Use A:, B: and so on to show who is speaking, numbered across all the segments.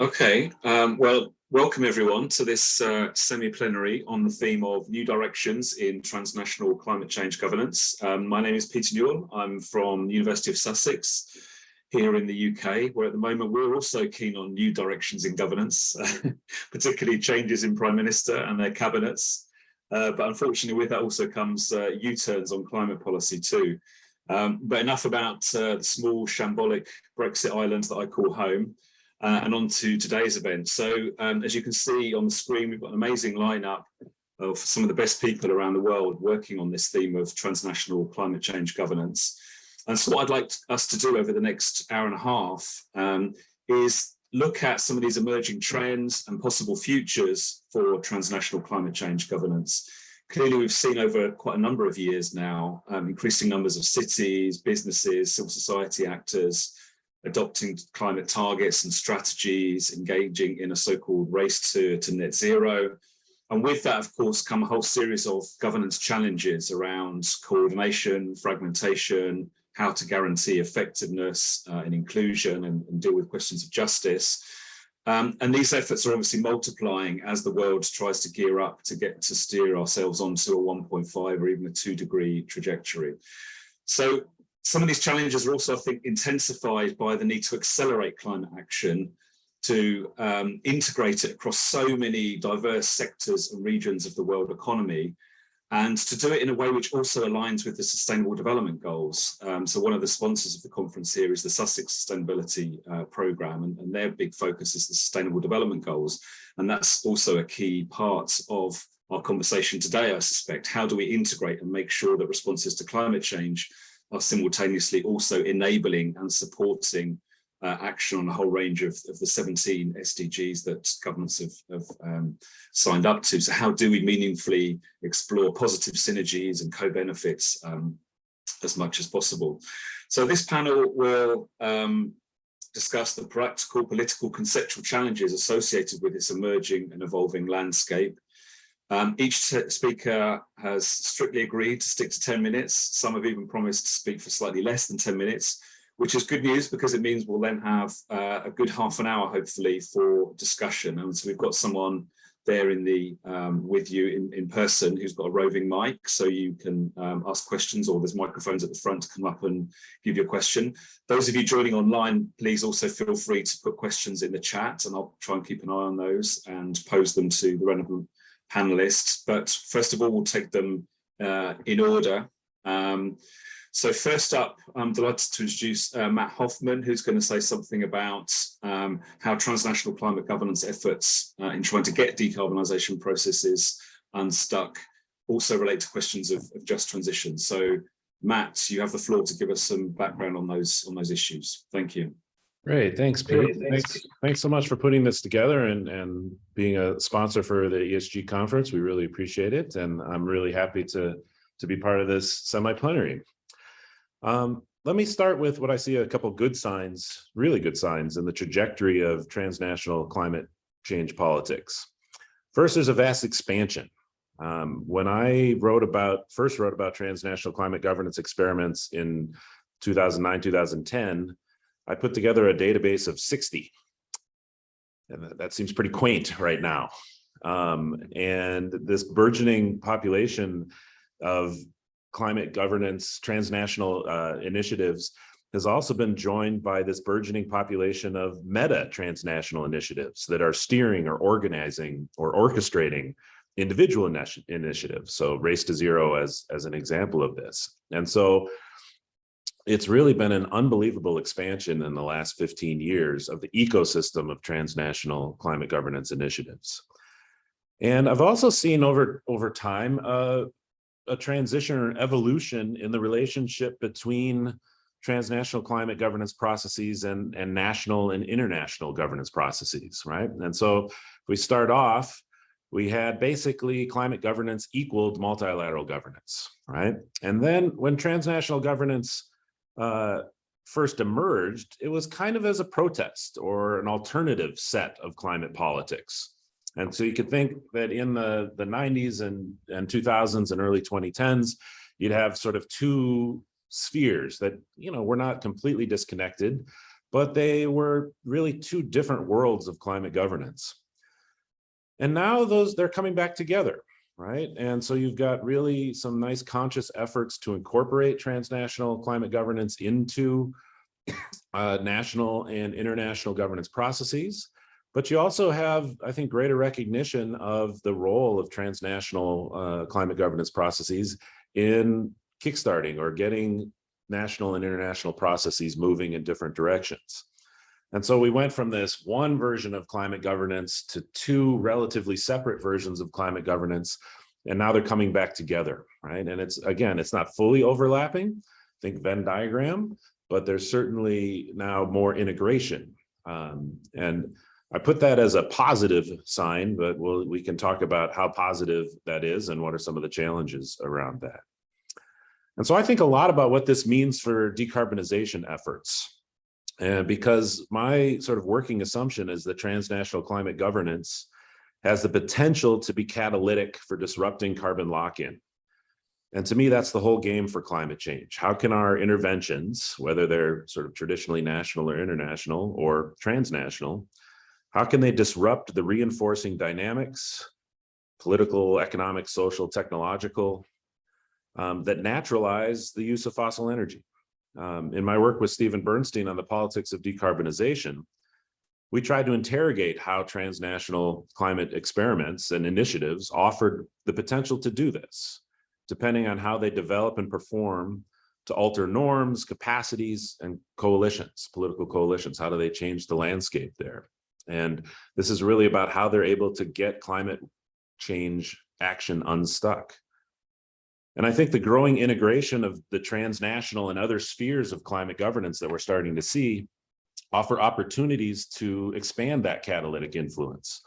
A: Okay, well, welcome everyone to this semi-plenary on the theme of new directions in transnational climate change governance. My name is Peter Newell. I'm from the University of Sussex here in the UK, where at the moment we're also keen on new directions in governance, particularly changes in Prime Minister and their cabinets. But unfortunately with that also comes U-turns on climate policy too. But enough about the small shambolic Brexit island that I call home. And on to today's event. So as you can see on the screen, we've got an amazing lineup of some of the best people around the world working on this theme of transnational climate change governance. And so what I'd like us to do over the next hour and a half is look at some of these emerging trends and possible futures for transnational climate change governance. Clearly, we've seen over quite a number of years now, increasing numbers of cities, businesses, civil society actors, adopting climate targets and strategies, engaging in a so-called race to net zero. And with that, of course, come a whole series of governance challenges around coordination, fragmentation, how to guarantee effectiveness and inclusion and deal with questions of justice. And these efforts are obviously multiplying as the world tries to gear up to get to steer ourselves onto a 1.5 or even a 2-degree trajectory. So some of these challenges are also, I think, intensified by the need to accelerate climate action, to integrate it across so many diverse sectors and regions of the world economy, and to do it in a way which also aligns with the Sustainable Development Goals. So one of the sponsors of the conference here is the Sussex Sustainability Programme, and their big focus is the Sustainable Development Goals. And that's also a key part of our conversation today, I suspect. How do we integrate and make sure that responses to climate change are simultaneously also enabling and supporting action on a whole range of the 17 SDGs that governments have signed up to. So how do we meaningfully explore positive synergies and co-benefits as much as possible? So this panel will discuss the practical, political, conceptual challenges associated with this emerging and evolving landscape. Each speaker has strictly agreed to stick to 10 minutes. Some have even promised to speak for slightly less than 10 minutes, which is good news because it means we'll then have a good half an hour, hopefully, for discussion. And so we've got someone there in the with you in person who's got a roving mic, so you can ask questions, or there's microphones at the front to come up and give your question. Those of you joining online, please also feel free to put questions in the chat, and I'll try and keep an eye on those and pose them to the relevant panelists. But first of all, we'll take them in order. So first up, I'm delighted to introduce Matt Hoffman, who's going to say something about how transnational climate governance efforts in trying to get decarbonisation processes unstuck also relate to questions of just transition. So Matt, you have the floor to give us some background on those issues. Thank you.
B: Great, thanks, Pete. Thanks so much for putting this together and being a sponsor for the ESG conference. We really appreciate it, and I'm really happy to be part of this semi-plenary. Let me start with what I see a couple good signs, really good signs in the trajectory of transnational climate change politics. First, there's a vast expansion. When I first wrote about transnational climate governance experiments in 2009, 2010, I put together a database of 60. And that seems pretty quaint right now. And this burgeoning population of climate governance, transnational initiatives has also been joined by this burgeoning population of meta-transnational initiatives that are steering or organizing or orchestrating individual initiatives. So Race to Zero as an example of this. And so it's really been an unbelievable expansion in the last 15 years of the ecosystem of transnational climate governance initiatives. And I've also seen over time a transition or evolution in the relationship between transnational climate governance processes and national and international governance processes, right? And so if we start off, we had basically climate governance equaled multilateral governance, right? And then when transnational governance first emerged, it was kind of as a protest or an alternative set of climate politics. And so you could think that in the 90s and 2000s and early 2010s, you'd have sort of two spheres that, were not completely disconnected, but they were really two different worlds of climate governance. And now they're coming back together, right? And so you've got really some nice conscious efforts to incorporate transnational climate governance into national and international governance processes. But you also have, I think, greater recognition of the role of transnational climate governance processes in kickstarting or getting national and international processes moving in different directions. And so we went from this one version of climate governance to two relatively separate versions of climate governance, and now they're coming back together, right? And it's, again, it's not fully overlapping, think Venn diagram, but there's certainly now more integration. And I put that as a positive sign, but we can talk about how positive that is and what are some of the challenges around that. And so I think a lot about what this means for decarbonization efforts. And because my sort of working assumption is that transnational climate governance has the potential to be catalytic for disrupting carbon lock-in. And to me, that's the whole game for climate change. How can our interventions, whether they're sort of traditionally national or international or transnational, how can they disrupt the reinforcing dynamics, political, economic, social, technological, that naturalize the use of fossil energy? In my work with Stephen Bernstein on the politics of decarbonization, we tried to interrogate how transnational climate experiments and initiatives offered the potential to do this, depending on how they develop and perform to alter norms, capacities, and coalitions, political coalitions. How do they change the landscape there? And this is really about how they're able to get climate change action unstuck. And I think the growing integration of the transnational and other spheres of climate governance that we're starting to see offer opportunities to expand that catalytic influence.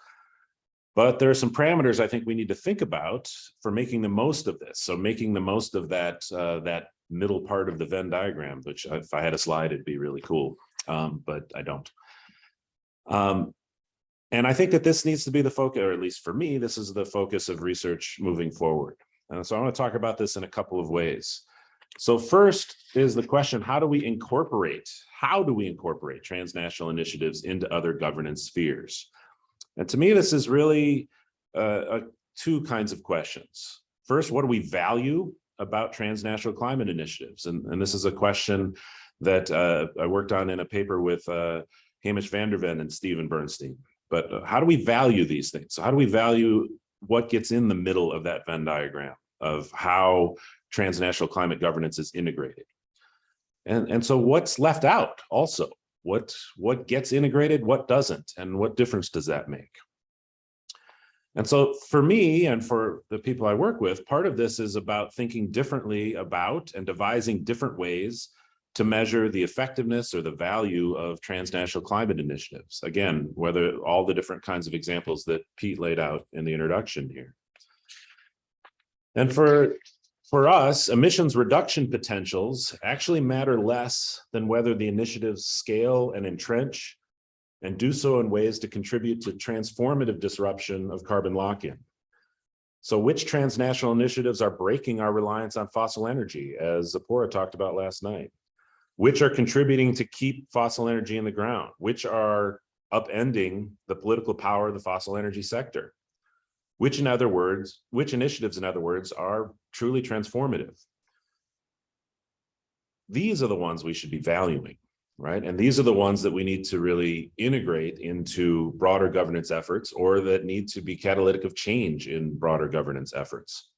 B: But there are some parameters I think we need to think about for making the most of this. So making the most of that, that middle part of the Venn diagram, which if I had a slide, it'd be really cool, but I don't. And I think that this needs to be the focus, or at least for me, this is the focus of research moving forward. And so I want to talk about this in a couple of ways. So first is the question, how do we incorporate transnational initiatives into other governance spheres? And to me, this is really two kinds of questions. First, what do we value about transnational climate initiatives? And this is a question that I worked on in a paper with Hamish van der Ven and Stephen Bernstein. But how do we value these things? So how do we value what gets in the middle of that Venn diagram of how transnational climate governance is integrated? And so what's left out also? What gets integrated, what doesn't, and what difference does that make? And so for me and for the people I work with, part of this is about thinking differently about and devising different ways to measure the effectiveness or the value of transnational climate initiatives. Again, whether all the different kinds of examples that Pete laid out in the introduction here. And for us, emissions reduction potentials actually matter less than whether the initiatives scale and entrench and do so in ways to contribute to transformative disruption of carbon lock-in. So which transnational initiatives are breaking our reliance on fossil energy, as Zipporah talked about last night? Which are contributing to keep fossil energy in the ground? Which are upending the political power of the fossil energy sector? Which initiatives, in other words, are truly transformative? These are the ones we should be valuing, right? And these are the ones that we need to really integrate into broader governance efforts, or that need to be catalytic of change in broader governance efforts.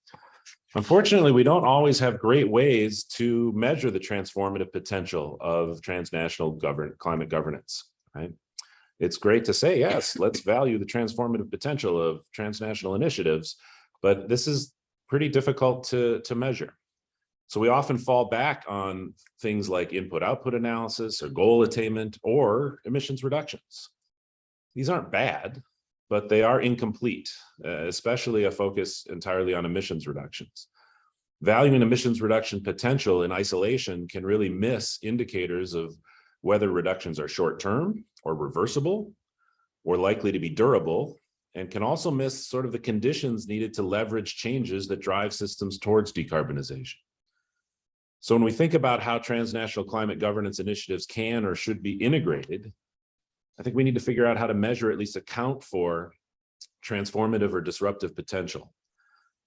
B: Unfortunately, we don't always have great ways to measure the transformative potential of transnational climate governance, right? It's great to say, yes, let's value the transformative potential of transnational initiatives, but this is pretty difficult to measure. So we often fall back on things like input-output analysis or goal attainment or emissions reductions. These aren't bad, but they are incomplete, especially a focus entirely on emissions reductions. Valuing emissions reduction potential in isolation can really miss indicators of whether reductions are short-term or reversible or likely to be durable, and can also miss sort of the conditions needed to leverage changes that drive systems towards decarbonization. So when we think about how transnational climate governance initiatives can or should be integrated, I think we need to figure out how to measure, at least account for, transformative or disruptive potential.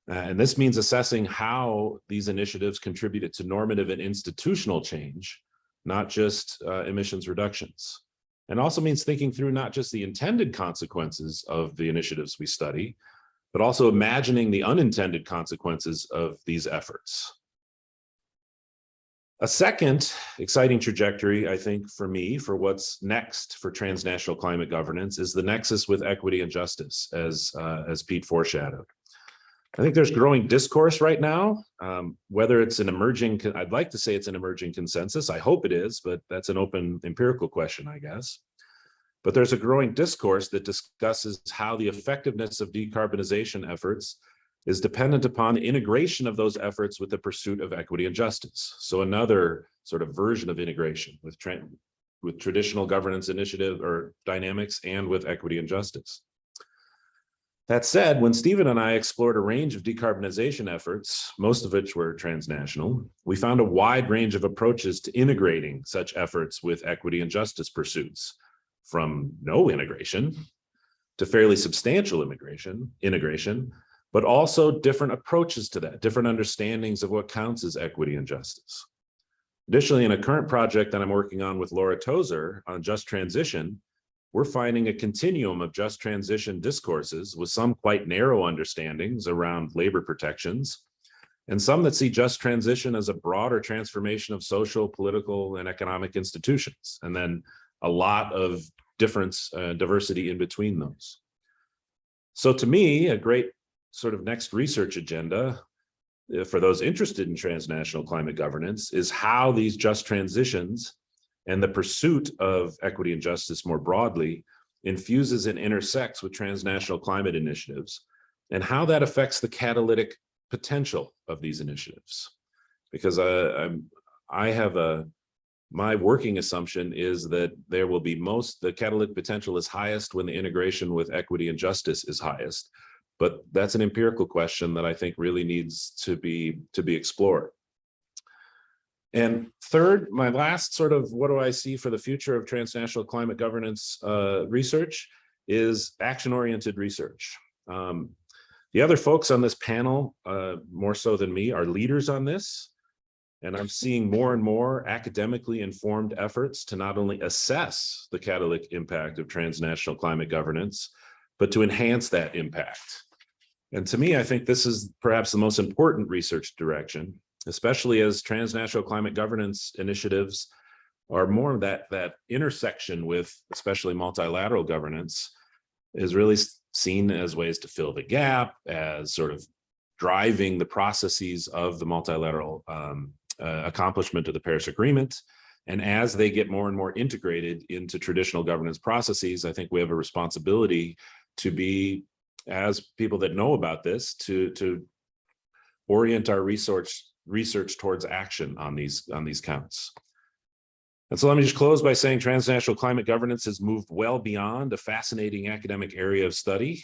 B: And this means assessing how these initiatives contributed to normative and institutional change, not just emissions reductions. And also means thinking through not just the intended consequences of the initiatives we study, but also imagining the unintended consequences of these efforts. A second exciting trajectory, I think, for me, for what's next for transnational climate governance is the nexus with equity and justice, as Pete foreshadowed. I think there's growing discourse right now, whether it's an emerging, I'd like to say it's an emerging consensus. I hope it is, but that's an open empirical question, I guess. But there's a growing discourse that discusses how the effectiveness of decarbonization efforts is dependent upon the integration of those efforts with the pursuit of equity and justice. So another sort of version of integration with traditional governance initiative or dynamics and with equity and justice. That said, when Stephen and I explored a range of decarbonization efforts, most of which were transnational, we found a wide range of approaches to integrating such efforts with equity and justice pursuits, from no integration to fairly substantial integration, but also different approaches to that, different understandings of what counts as equity and justice. Additionally, in a current project that I'm working on with Laura Tozer on just transition, we're finding a continuum of just transition discourses with some quite narrow understandings around labor protections, and some that see just transition as a broader transformation of social, political, and economic institutions, and then a lot of diversity in between those. So to me, a great sort of next research agenda for those interested in transnational climate governance is how these just transitions and the pursuit of equity and justice more broadly infuses and intersects with transnational climate initiatives, and how that affects the catalytic potential of these initiatives. Because my working assumption is that there will be the catalytic potential is highest when the integration with equity and justice is highest. But that's an empirical question that I think really needs to be explored. And third, my last sort of what do I see for the future of transnational climate governance research is action-oriented research. The other folks on this panel, more so than me, are leaders on this. And I'm seeing more and more academically informed efforts to not only assess the catalytic impact of transnational climate governance, but to enhance that impact. And to me, I think this is perhaps the most important research direction, especially as transnational climate governance initiatives are more of that intersection with especially multilateral governance is really seen as ways to fill the gap, as sort of driving the processes of the multilateral accomplishment of the Paris Agreement. And as they get more and more integrated into traditional governance processes, I think we have a responsibility to be, as people that know about this, to orient our research towards action on these counts. And so let me just close by saying transnational climate governance has moved well beyond a fascinating academic area of study.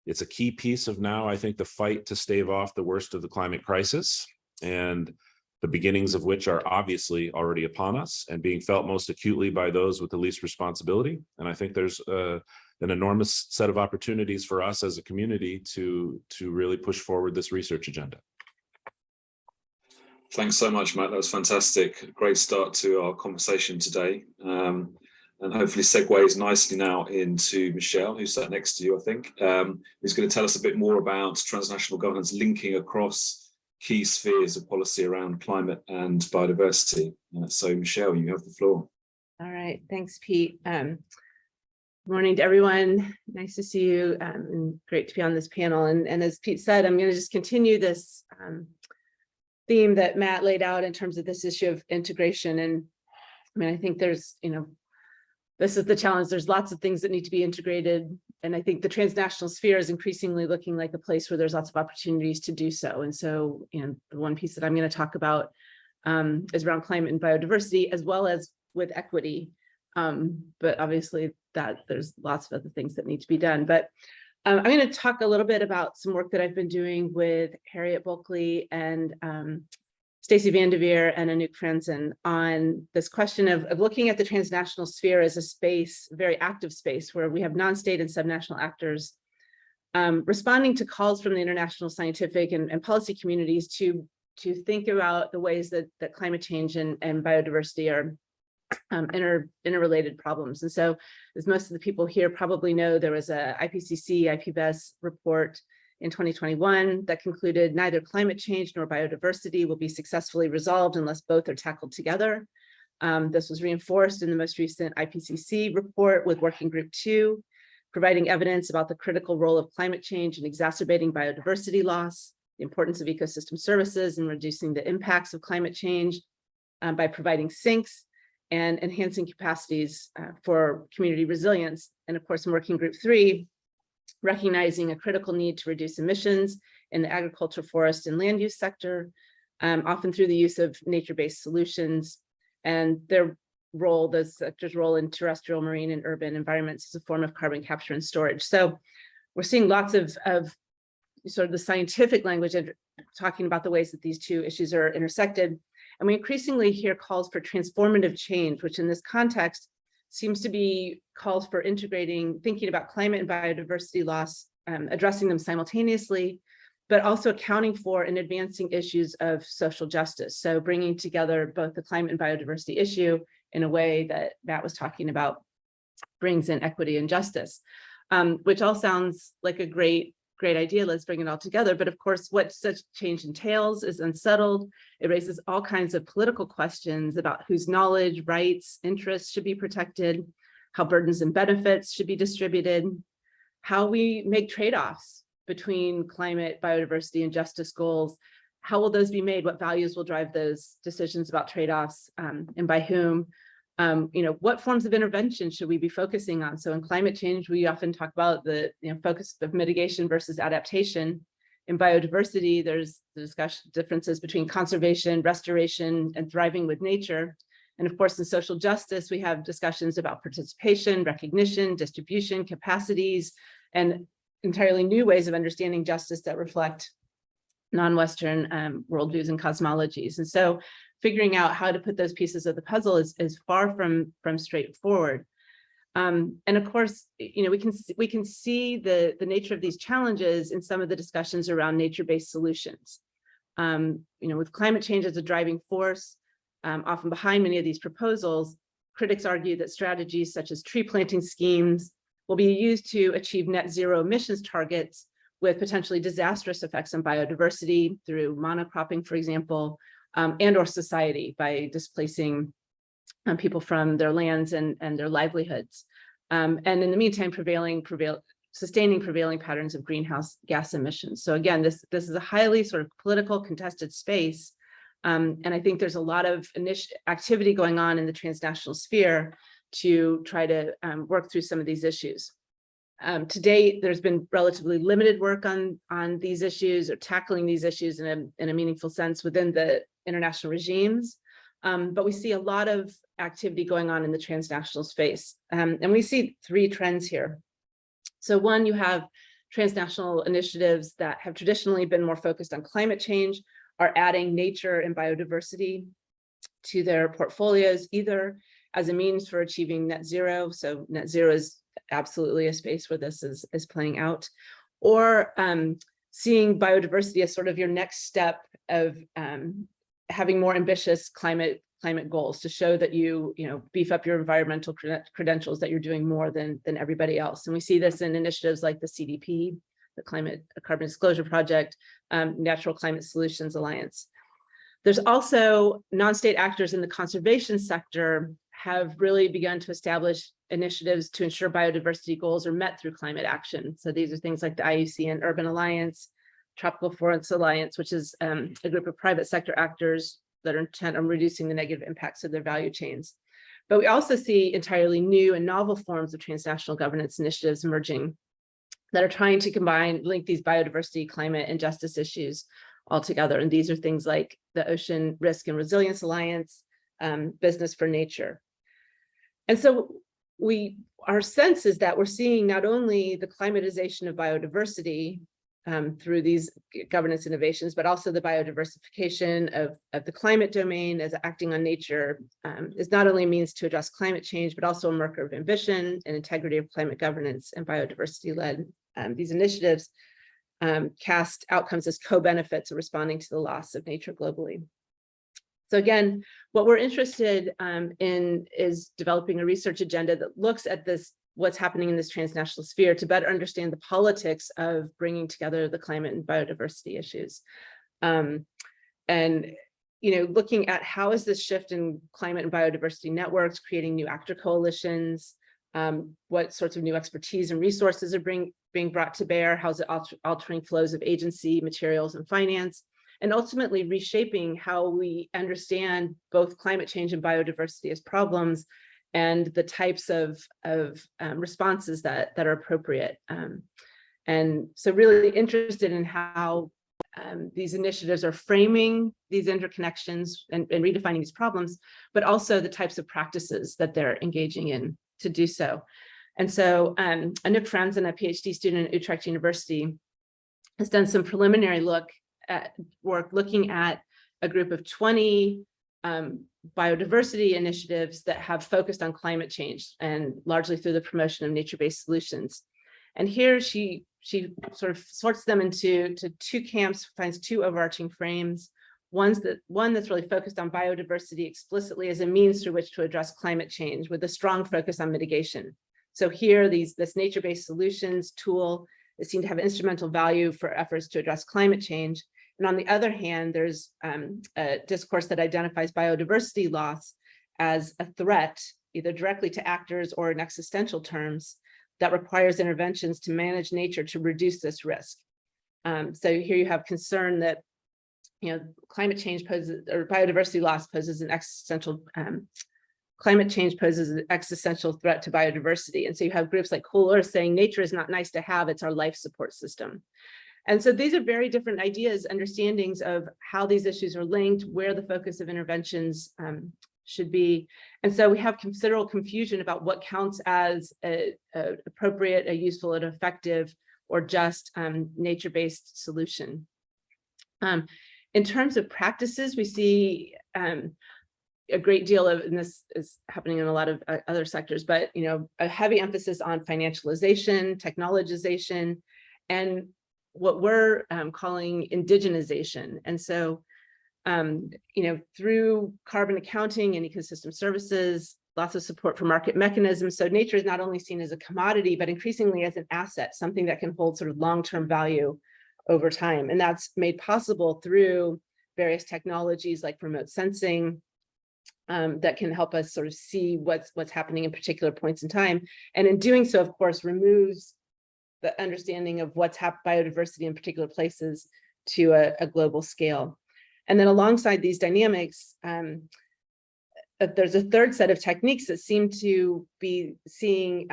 B: It's a key piece of now, I think, the fight to stave off the worst of the climate crisis, and the beginnings of which are obviously already upon us and being felt most acutely by those with the least responsibility. And I think there's an enormous set of opportunities for us as a community to really push forward this research agenda.
A: Thanks so much, Matt. That was fantastic. Great start to our conversation today. And hopefully segues nicely now into Michelle, who's sat next to you, I think, who's going to tell us a bit more about transnational governance linking across key spheres of policy around climate and biodiversity. So Michelle, you have the floor.
C: All right, thanks, Pete. Good morning to everyone. Nice to see you, and great to be on this panel. And as Pete said, I'm going to just continue this theme that Matt laid out in terms of this issue of integration. And I mean, I think there's, this is the challenge. There's lots of things that need to be integrated. And I think the transnational sphere is increasingly looking like a place where there's lots of opportunities to do so. And so, the one piece that I'm going to talk about is around climate and biodiversity, as well as with equity. But obviously there's lots of other things that need to be done. But I'm going to talk a little bit about some work that I've been doing with Harriet Bulkley and Stacey Vanderveer and Anouk Franzen on this question of looking at the transnational sphere as a space, very active space, where we have non-state and subnational actors responding to calls from the international scientific and policy communities to think about the ways that climate change and biodiversity are interrelated problems. And so, as most of the people here probably know, there was a IPCC, IPBES report in 2021 that concluded neither climate change nor biodiversity will be successfully resolved unless both are tackled together. This was reinforced in the most recent IPCC report with Working Group 2, providing evidence about the critical role of climate change in exacerbating biodiversity loss, the importance of ecosystem services and reducing the impacts of climate change by providing sinks and enhancing capacities for community resilience. And of course, in Working Group 3, recognizing a critical need to reduce emissions in the agriculture, forest, and land use sector, often through the use of nature-based solutions, and their role, the sector's role in terrestrial, marine, and urban environments as a form of carbon capture and storage. So we're seeing lots of sort of the scientific language of talking about the ways that these two issues are intersected. And we increasingly hear calls for transformative change, which in this context seems to be calls for integrating, thinking about climate and biodiversity loss, addressing them simultaneously, but also accounting for and advancing issues of social justice. So bringing together both the climate and biodiversity issue in a way that Matt was talking about brings in equity and justice, which all sounds like a great idea. Let's bring it all together. But of course, what such change entails is unsettled. It raises all kinds of political questions about whose knowledge, rights, interests should be protected, how burdens and benefits should be distributed, how we make trade-offs between climate, biodiversity, and justice goals. How will those be made? What values will drive those decisions about trade-offs, and by whom? What forms of intervention should we be focusing on? So in climate change, we often talk about the focus of mitigation versus adaptation. In biodiversity, there's the discussion differences between conservation, restoration, and thriving with nature. And of course, in social justice, we have discussions about participation, recognition, distribution, capacities, and entirely new ways of understanding justice that reflect non-Western worldviews and cosmologies. And so figuring out how to put those pieces of the puzzle is far from straightforward. And of course, we can see the nature of these challenges in some of the discussions around nature-based solutions. With climate change as a driving force, often behind many of these proposals, critics argue that strategies such as tree planting schemes will be used to achieve net zero emissions targets with potentially disastrous effects on biodiversity through monocropping, for example, and or society by displacing people from their lands and their livelihoods. And in the meantime, sustaining prevailing patterns of greenhouse gas emissions. So again, this is a highly sort of political contested space. And I think there's a lot of activity going on in the transnational sphere to try to work through some of these issues. To date, there's been relatively limited work on these issues or tackling these issues in a meaningful sense within the international regimes. But we see a lot of activity going on in the transnational space. And we see three trends here. So one, you have transnational initiatives that have traditionally been more focused on climate change are adding nature and biodiversity to their portfolios, either as a means for achieving net zero. So net zero is absolutely a space where this is playing out, or seeing biodiversity as sort of your next step of having more ambitious climate goals to show that you beef up your environmental credentials, that you're doing more than everybody else. And we see this in initiatives like the CDP, the Carbon Disclosure Project, Natural Climate Solutions Alliance. There's also non-state actors in the conservation sector have really begun to establish initiatives to ensure biodiversity goals are met through climate action. So these are things like the IUCN Urban Alliance, Tropical Forest Alliance, which is a group of private sector actors that are intent on reducing the negative impacts of their value chains. But we also see entirely new and novel forms of transnational governance initiatives emerging that are trying to link these biodiversity, climate, and justice issues all together. And these are things like the Ocean Risk and Resilience Alliance, Business for Nature. And so our sense is that we're seeing not only the climatization of biodiversity through these governance innovations, but also the biodiversification of the climate domain as acting on nature is not only a means to address climate change, but also a marker of ambition and integrity of climate governance and biodiversity-led. These initiatives cast outcomes as co-benefits of responding to the loss of nature globally. So again, what we're interested in is developing a research agenda that looks at this, what's happening in this transnational sphere, to better understand the politics of bringing together the climate and biodiversity issues. And, looking at how is this shift in climate and biodiversity networks creating new actor coalitions, what sorts of new expertise and resources are being brought to bear, how's it altering flows of agency, materials, and finance, and ultimately reshaping how we understand both climate change and biodiversity as problems and the types of responses that are appropriate. And so really interested in how these initiatives are framing these interconnections and redefining these problems, but also the types of practices that they're engaging in to do so. And so Anouk Franzen, a PhD student at Utrecht University, has done some preliminary work looking at a group of 20 biodiversity initiatives that have focused on climate change and largely through the promotion of nature-based solutions. And here she sort of sorts them into two camps, finds two overarching frames. One that's really focused on biodiversity explicitly as a means through which to address climate change with a strong focus on mitigation. So here, this nature-based solutions tool is seen to have instrumental value for efforts to address climate change. And on the other hand, there's a discourse that identifies biodiversity loss as a threat, either directly to actors or in existential terms, that requires interventions to manage nature to reduce this risk. So here you have concern that climate change poses, or biodiversity loss poses an existential, climate change poses an existential threat to biodiversity. And so you have groups like Cool Earth saying nature is not nice to have, it's our life support system. And so these are very different ideas, understandings of how these issues are linked, where the focus of interventions should be. And so we have considerable confusion about what counts as appropriate, a useful, and effective, or just nature-based solution. In terms of practices, we see a great deal of, and this is happening in a lot of other sectors, but a heavy emphasis on financialization, technologization, and what we're calling indigenization. And so, through carbon accounting and ecosystem services, lots of support for market mechanisms. So nature is not only seen as a commodity, but increasingly as an asset, something that can hold sort of long-term value over time. And that's made possible through various technologies like remote sensing that can help us sort of see what's happening in particular points in time. And in doing so, of course, removes the understanding of what's biodiversity in particular places to a global scale. And then alongside these dynamics, there's a third set of techniques that seem to be seeing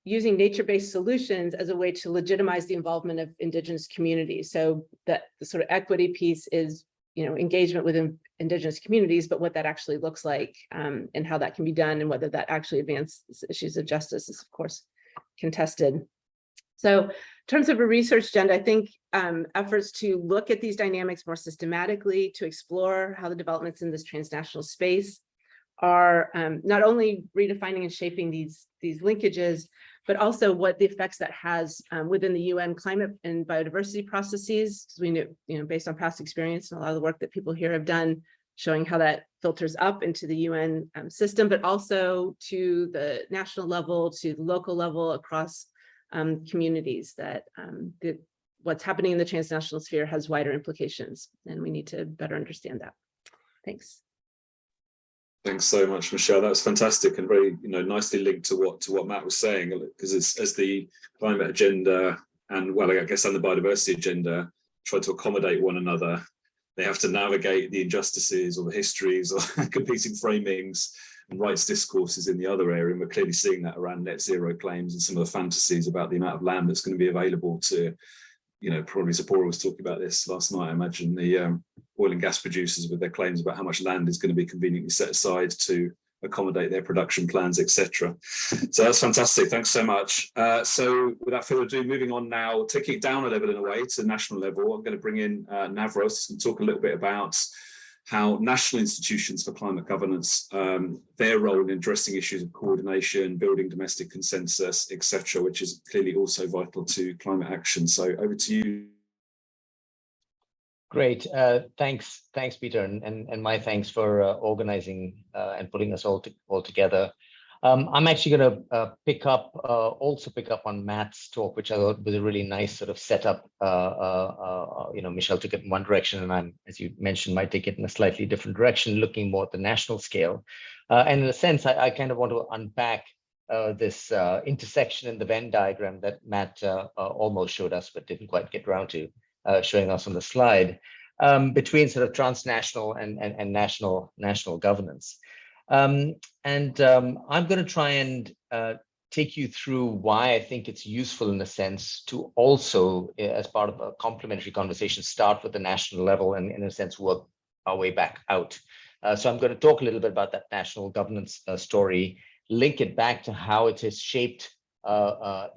C: using nature-based solutions as a way to legitimize the involvement of Indigenous communities. So that the sort of equity piece is engagement with Indigenous communities, but what that actually looks like and how that can be done and whether that actually advances issues of justice is, of course, contested. So in terms of a research agenda, I think efforts to look at these dynamics more systematically, to explore how the developments in this transnational space are not only redefining and shaping these linkages, but also what the effects that has within the UN climate and biodiversity processes, because we know, based on past experience and a lot of the work that people here have done, showing how that filters up into the UN system, but also to the national level, to the local level, across communities, that what's happening in the transnational sphere has wider implications, and we need to better understand that. Thanks.
A: Thanks so much, Michelle. That was fantastic and very, nicely linked to what Matt was saying, because it's as the climate agenda and, well, I guess, and the biodiversity agenda try to accommodate one another, they have to navigate the injustices or the histories or competing framings and rights discourses in the other area. And we're clearly seeing that around net zero claims and some of the fantasies about the amount of land that's going to be available to, probably Zipporah was talking about this last night. I imagine the oil and gas producers with their claims about how much land is going to be conveniently set aside to accommodate their production plans, etc. So that's fantastic. Thanks so much. So without further ado, moving on now, taking it down a level in a way to national level, I'm going to bring in Navros and talk a little bit about how national institutions for climate governance, their role in addressing issues of coordination, building domestic consensus, etc., which is clearly also vital to climate action. So over to you.
D: Great, thanks, Peter, and my thanks for organizing and putting us all together. I'm actually going to also pick up on Matt's talk, which I thought was a really nice sort of setup. Michelle took it in one direction, and I'm, as you mentioned, might take it in a slightly different direction, looking more at the national scale. And in a sense, I kind of want to unpack this intersection in the Venn diagram that Matt almost showed us, but didn't quite get around to showing us on the slide, between sort of transnational and national governance. I'm going to try and take you through why I think it's useful in a sense to also, as part of a complementary conversation, start with the national level and in a sense work our way back out. So I'm going to talk a little bit about that national governance story, link it back to how it is shaped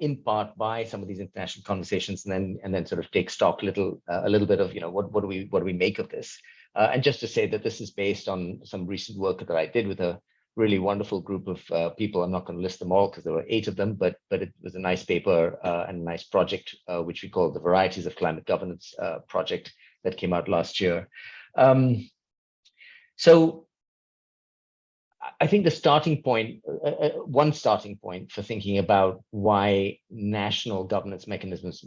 D: in part by some of these international conversations, and then sort of take stock a little bit of what do we make of this, and just to say that this is based on some recent work that I did with a really wonderful group of people. I'm not going to list them all because there were 8 of them, but it was a nice paper and a nice project which we call the Varieties of Climate Governance project that came out last year. So I think the starting point, one starting point for thinking about why national governance mechanisms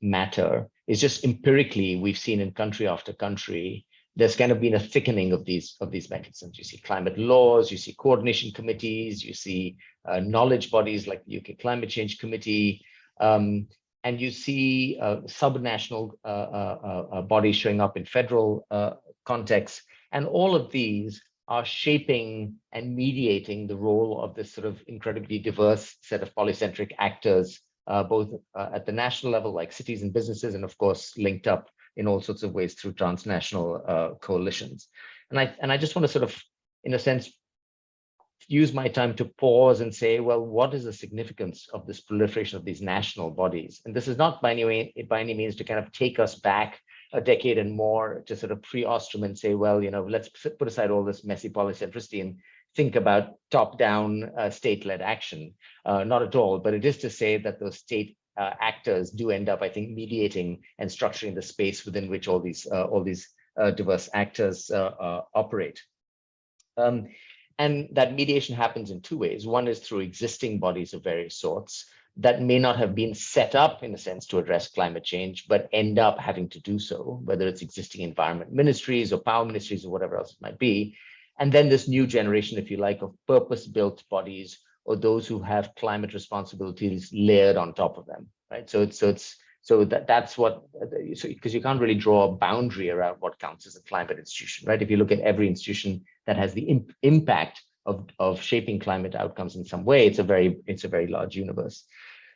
D: matter is just empirically, we've seen in country after country, there's kind of been a thickening of these mechanisms. You see climate laws, you see coordination committees, you see knowledge bodies like the UK Climate Change Committee, and you see subnational bodies showing up in federal contexts, and all of these are shaping and mediating the role of this sort of incredibly diverse set of polycentric actors, both at the national level, like cities and businesses, and of course linked up in all sorts of ways through transnational coalitions. And I just want to sort of, in a sense, use my time to pause and say, well, what is the significance of this proliferation of these national bodies? And this is not by any means to kind of take us back a decade and more to sort of pre-Ostrom and say, well, let's put aside all this messy polycentricity and think about top-down state-led action. Not at all, but it is to say that those state actors do end up, I think, mediating and structuring the space within which all these diverse actors operate. And that mediation happens in 2 ways. One is through existing bodies of various sorts that may not have been set up in a sense to address climate change, but end up having to do so, whether it's existing environment ministries or power ministries or whatever else it might be. And then this new generation, if you like, of purpose-built bodies or those who have climate responsibilities layered on top of them, right? That's what, because you can't really draw a boundary around what counts as a climate institution, right? If you look at every institution that has the impact of shaping climate outcomes in some way, it's a very large universe.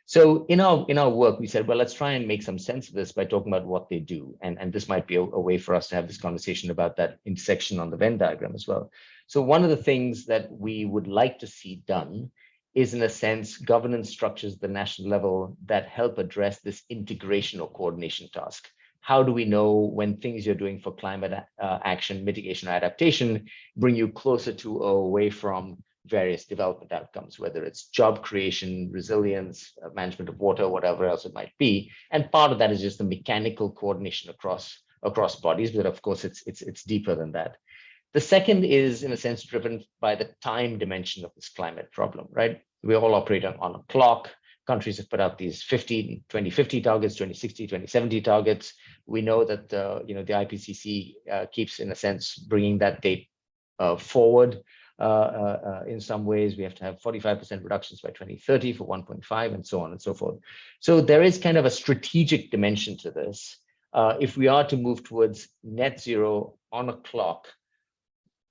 D: So in our work, we said, well, let's try and make some sense of this by talking about what they do. And this might be a way for us to have this conversation about that intersection on the Venn diagram as well. So one of the things that we would like to see done is, in a sense, governance structures at the national level that help address this integration or coordination task. How do we know when things you're doing for climate action, mitigation, or adaptation bring you closer to or away from various development outcomes, whether it's job creation, resilience, management of water, whatever else it might be. And part of that is just the mechanical coordination across bodies, but of course it's deeper than that. The second is, in a sense, driven by the time dimension of this climate problem, right? We all operate on a clock. Countries have put out these 2050 targets, 2060, 2070 targets. We know that the IPCC keeps, in a sense, bringing that date forward. In some ways, we have to have 45% reductions by 2030 for 1.5 and so on and so forth. So there is kind of a strategic dimension to this. If we are to move towards net zero on a clock,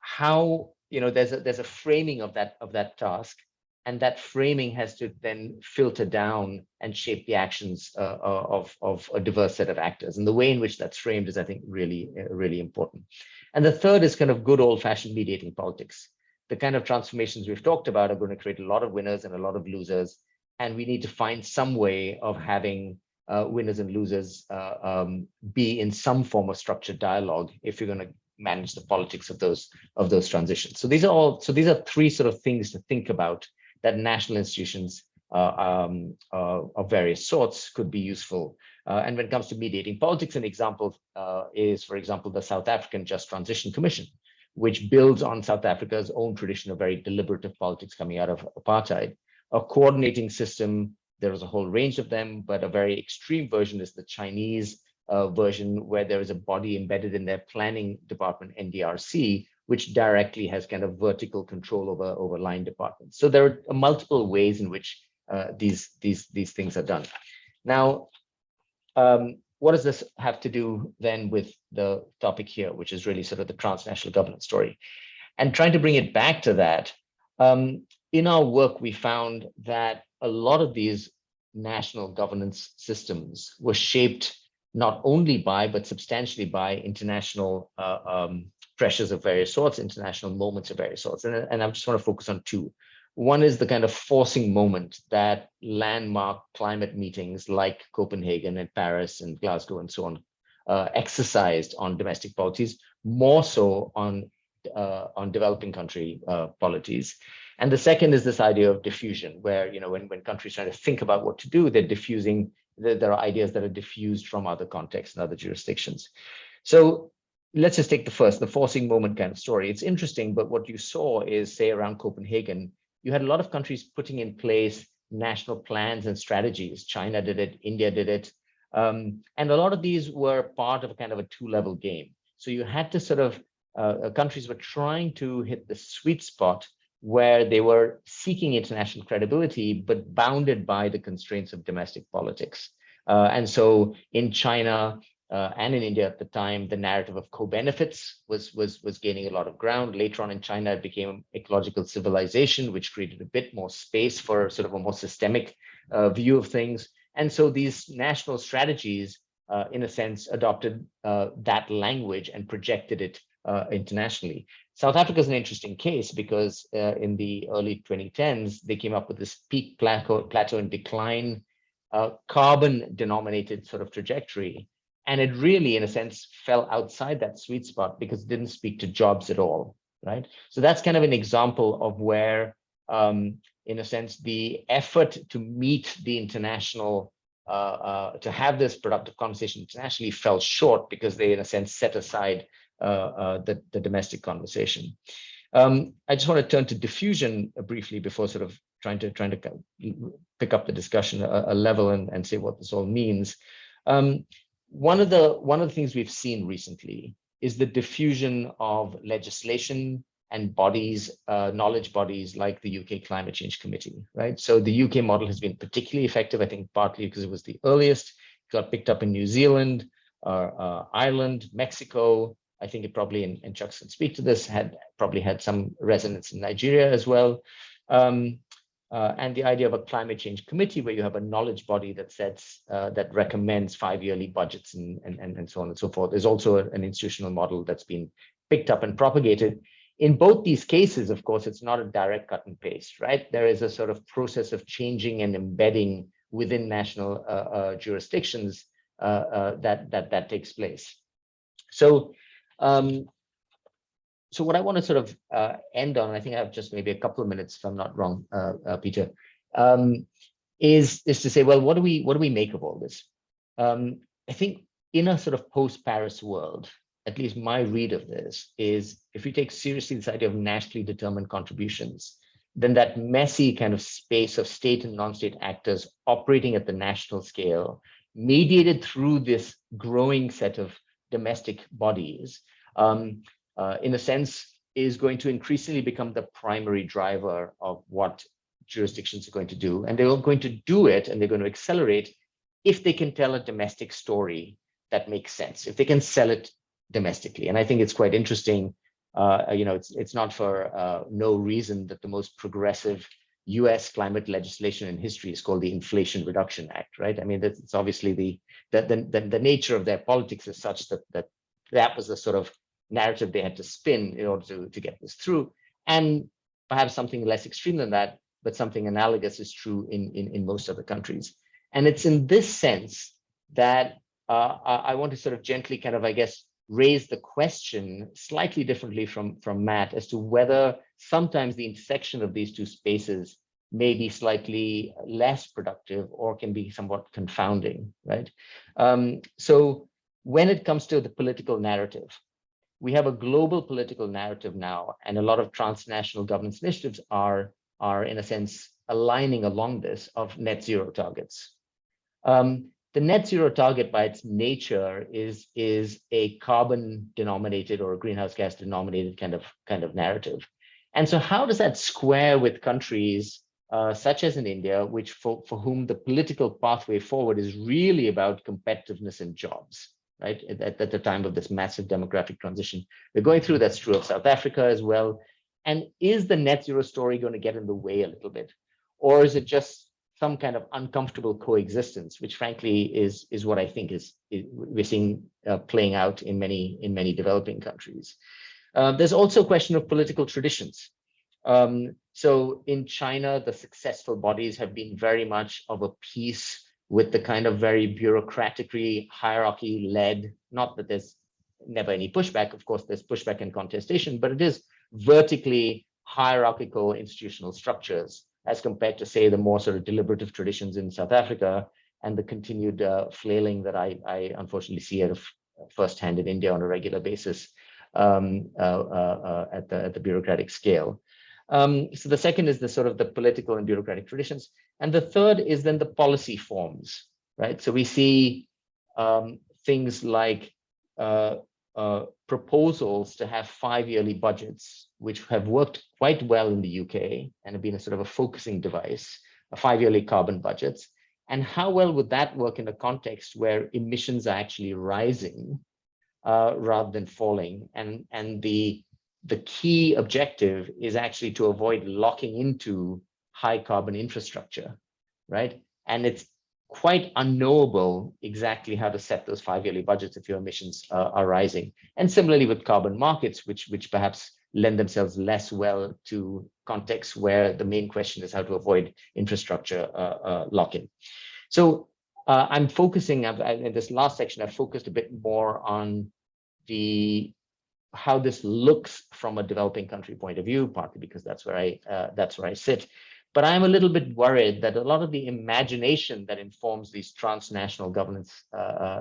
D: how, there's a framing of that task, and that framing has to then filter down and shape the actions of a diverse set of actors. And the way in which that's framed is, I think, really important. And the third is kind of good old-fashioned mediating politics. the kind of transformations we've talked about are going to create a lot of winners and a lot of losers. And we need to find some way of having winners and losers be in some form of structured dialogue if you're going to manage the politics of those transitions. So these are three sort of things to think about that national institutions of various sorts could be useful. And when it comes to mediating politics, an example is, for example, the South African Just Transition Commission, which builds on South Africa's own tradition of very deliberative politics coming out of apartheid. A coordinating system, there is a whole range of them, but a very extreme version is the Chinese version, where there is a body embedded in their planning department, NDRC, which directly has kind of vertical control over line departments. So there are multiple ways in which these things are done. Now, what does this have to do then with the topic here, which is really sort of the transnational governance story? And trying to bring it back to that, in our work, we found that a lot of these national governance systems were shaped not only by, but substantially by international pressures of various sorts, international moments of various sorts. And I just want to focus on two. One is the kind of forcing moment that landmark climate meetings like Copenhagen and Paris and Glasgow and so on exercised on domestic policies, more so on developing country polities. And the second is this idea of diffusion, where, you know, when countries try to think about what to do, they're diffusing. There are ideas that are diffused from other contexts and other jurisdictions. So let's just take the forcing moment kind of story. It's interesting, but what you saw is, say, around Copenhagen, you had a lot of countries putting in place national plans and strategies. China did it, India did it. And a lot of these were part of a kind of a two-level game. So you had to sort of, countries were trying to hit the sweet spot where they were seeking international credibility, but bounded by the constraints of domestic politics. And so in China and in India at the time, the narrative of co-benefits was gaining a lot of ground. Later on in China, it became ecological civilization, which created a bit more space for sort of a more systemic view of things. And so these national strategies, in a sense, adopted that language and projected it internationally. South Africa is an interesting case because in the early 2010s, they came up with this peak plateau and decline carbon denominated sort of trajectory. And it really, in a sense, fell outside that sweet spot because it didn't speak to jobs at all, right? So that's kind of an example of where, in a sense, the effort to meet the international, to have this productive conversation internationally fell short because they, in a sense, set aside the domestic conversation. I just want to turn to diffusion briefly before sort of trying to pick up the discussion a level and say what this all means. One of the things we've seen recently is the diffusion of legislation and bodies, knowledge bodies like the UK Climate Change Committee, right? So the UK model has been particularly effective, I think, partly because it was the earliest. It got picked up in New Zealand, Ireland, Mexico. I think it probably, and Chuck can speak to this, probably had some resonance in Nigeria as well. And the idea of a climate change committee where you have a knowledge body that sets, that recommends 5-yearly budgets and so on and so forth is also an institutional model that's been picked up and propagated. In both these cases, of course, it's not a direct cut and paste, right? There is a sort of process of changing and embedding within national jurisdictions that takes place. So, so what I want to sort of end on, I think I have just maybe a couple of minutes, if I'm not wrong, Peter, is to say, well, what do we make of all this? I think in a sort of post-Paris world, at least my read of this is, if we take seriously this idea of nationally determined contributions, then that messy kind of space of state and non-state actors operating at the national scale, mediated through this growing set of domestic bodies, in a sense, is going to increasingly become the primary driver of what jurisdictions are going to do. And they're going to do it, and they're going to accelerate if they can tell a domestic story that makes sense, if they can sell it domestically. And I think it's quite interesting. You know, it's not for no reason that the most progressive US climate legislation in history is called the Inflation Reduction Act, right? I mean, it's obviously the nature of their politics is such that was the sort of narrative they had to spin in order to get this through. And perhaps something less extreme than that, but something analogous is true in most other countries. And it's in this sense that I want to sort of gently kind of, I guess, raise the question slightly differently from Matt as to whether sometimes the intersection of these two spaces may be slightly less productive or can be somewhat confounding, right? So when it comes to the political narrative, we have a global political narrative now, and a lot of transnational governance initiatives are in a sense aligning along this of net zero targets. The net zero target by its nature is a carbon denominated or a greenhouse gas denominated kind of narrative. And so how does that square with countries such as in India, which for whom the political pathway forward is really about competitiveness and jobs, right? At the time of this massive demographic transition we're going through, that's true of South Africa as well. And is the net zero story going to get in the way a little bit? Or is it just some kind of uncomfortable coexistence, which frankly is what I think we're seeing playing out in many developing countries. There's also a question of political traditions. So in China, the successful bodies have been very much of a piece with the kind of very bureaucratically hierarchy-led, not that there's never any pushback, of course there's pushback and contestation, but it is vertically hierarchical institutional structures, as compared to, say, the more sort of deliberative traditions in South Africa and the continued flailing that I unfortunately see out of firsthand in India on a regular basis at the bureaucratic scale. So the second is the sort of the political and bureaucratic traditions. And the third is then the policy forms, right? So we see things like proposals to have 5-yearly budgets, which have worked quite well in the UK and have been a sort of a focusing device, 5-yearly carbon budgets. And how well would that work in a context where emissions are actually rising rather than falling? And the key objective is actually to avoid locking into high carbon infrastructure, right? And it's quite unknowable exactly how to set those 5-yearly budgets if your emissions are rising. And similarly with carbon markets, which perhaps lend themselves less well to contexts where the main question is how to avoid infrastructure lock-in. So I'm focusing, in this last section, I've focused a bit more on how this looks from a developing country point of view, partly because that's where I sit. But I'm a little bit worried that a lot of the imagination that informs these transnational governance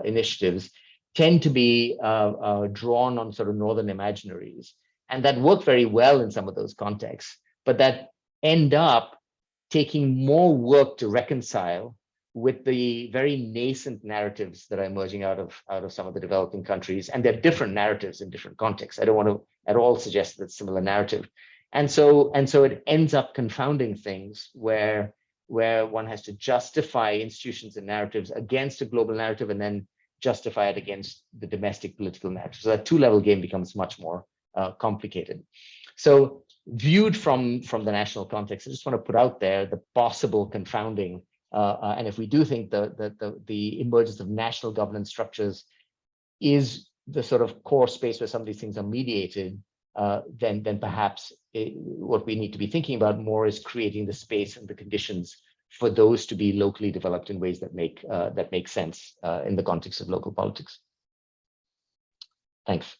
D: initiatives tend to be drawn on sort of northern imaginaries, and that work very well in some of those contexts, but that end up taking more work to reconcile with the very nascent narratives that are emerging out of some of the developing countries. And they're different narratives in different contexts. I don't want to at all suggest that similar narrative. And so it ends up confounding things where one has to justify institutions and narratives against a global narrative and then justify it against the domestic political narrative. So that two-level game becomes much more complicated. So viewed from the national context, I just want to put out there the possible confounding. And if we do think the emergence of national governance structures is the sort of core space where some of these things are mediated, then perhaps what we need to be thinking about more is creating the space and the conditions for those to be locally developed in ways that make sense in the context of local politics. Thanks.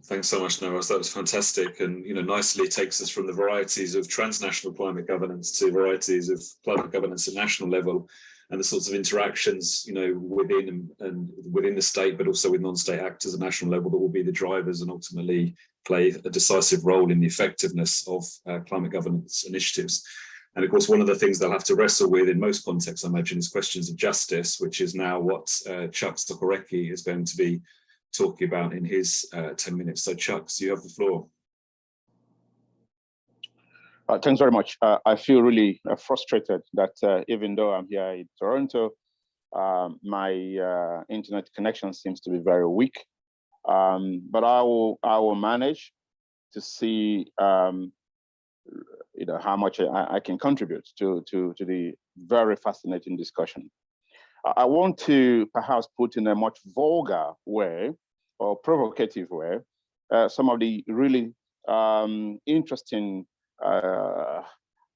A: Thanks so much, Nawaz. That was fantastic, and nicely takes us from the varieties of transnational climate governance to varieties of climate governance at national level, and the sorts of interactions, within the state, but also with non-state actors at national level that will be the drivers and ultimately play a decisive role in the effectiveness of climate governance initiatives. And of course, one of the things they'll have to wrestle with in most contexts, I imagine, is questions of justice, which is now what Chuck Stokorecki is going to be talking about in his 10 minutes. So Chuck, you have the floor.
E: Thanks very much. I feel really frustrated that even though I'm here in Toronto, my internet connection seems to be very weak. But I will manage to see how much I can contribute to the very fascinating discussion. I want to perhaps put in a much vulgar way or provocative way some of the really interesting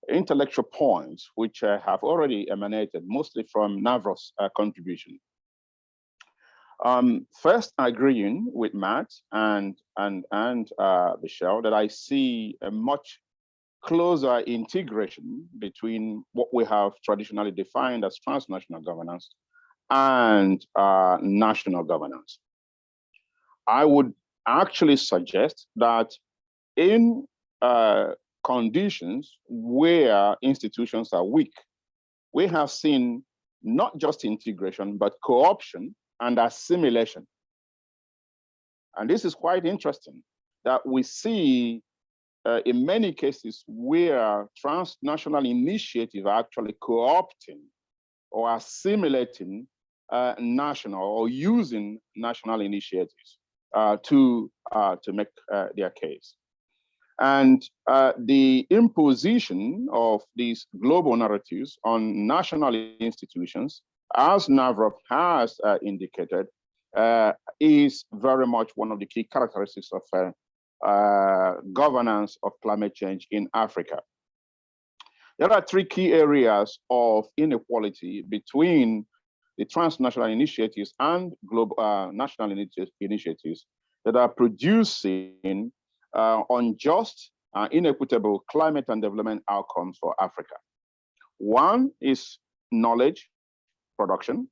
E: intellectual points which have already emanated mostly from Navrov's contribution. First, agreeing with Matt and Michelle that I see a much closer integration between what we have traditionally defined as transnational governance and national governance. I would actually suggest that in conditions where institutions are weak, we have seen not just integration, but co-option and assimilation. And this is quite interesting that we see in many cases where transnational initiatives are actually co-opting or assimilating national or using national initiatives to make their case. And the imposition of these global narratives on national institutions, as Navrov has indicated, is very much one of the key characteristics of governance of climate change in Africa. There are three key areas of inequality between the transnational initiatives and global national initiatives that are producing unjust, inequitable climate and development outcomes for Africa. One is knowledge production.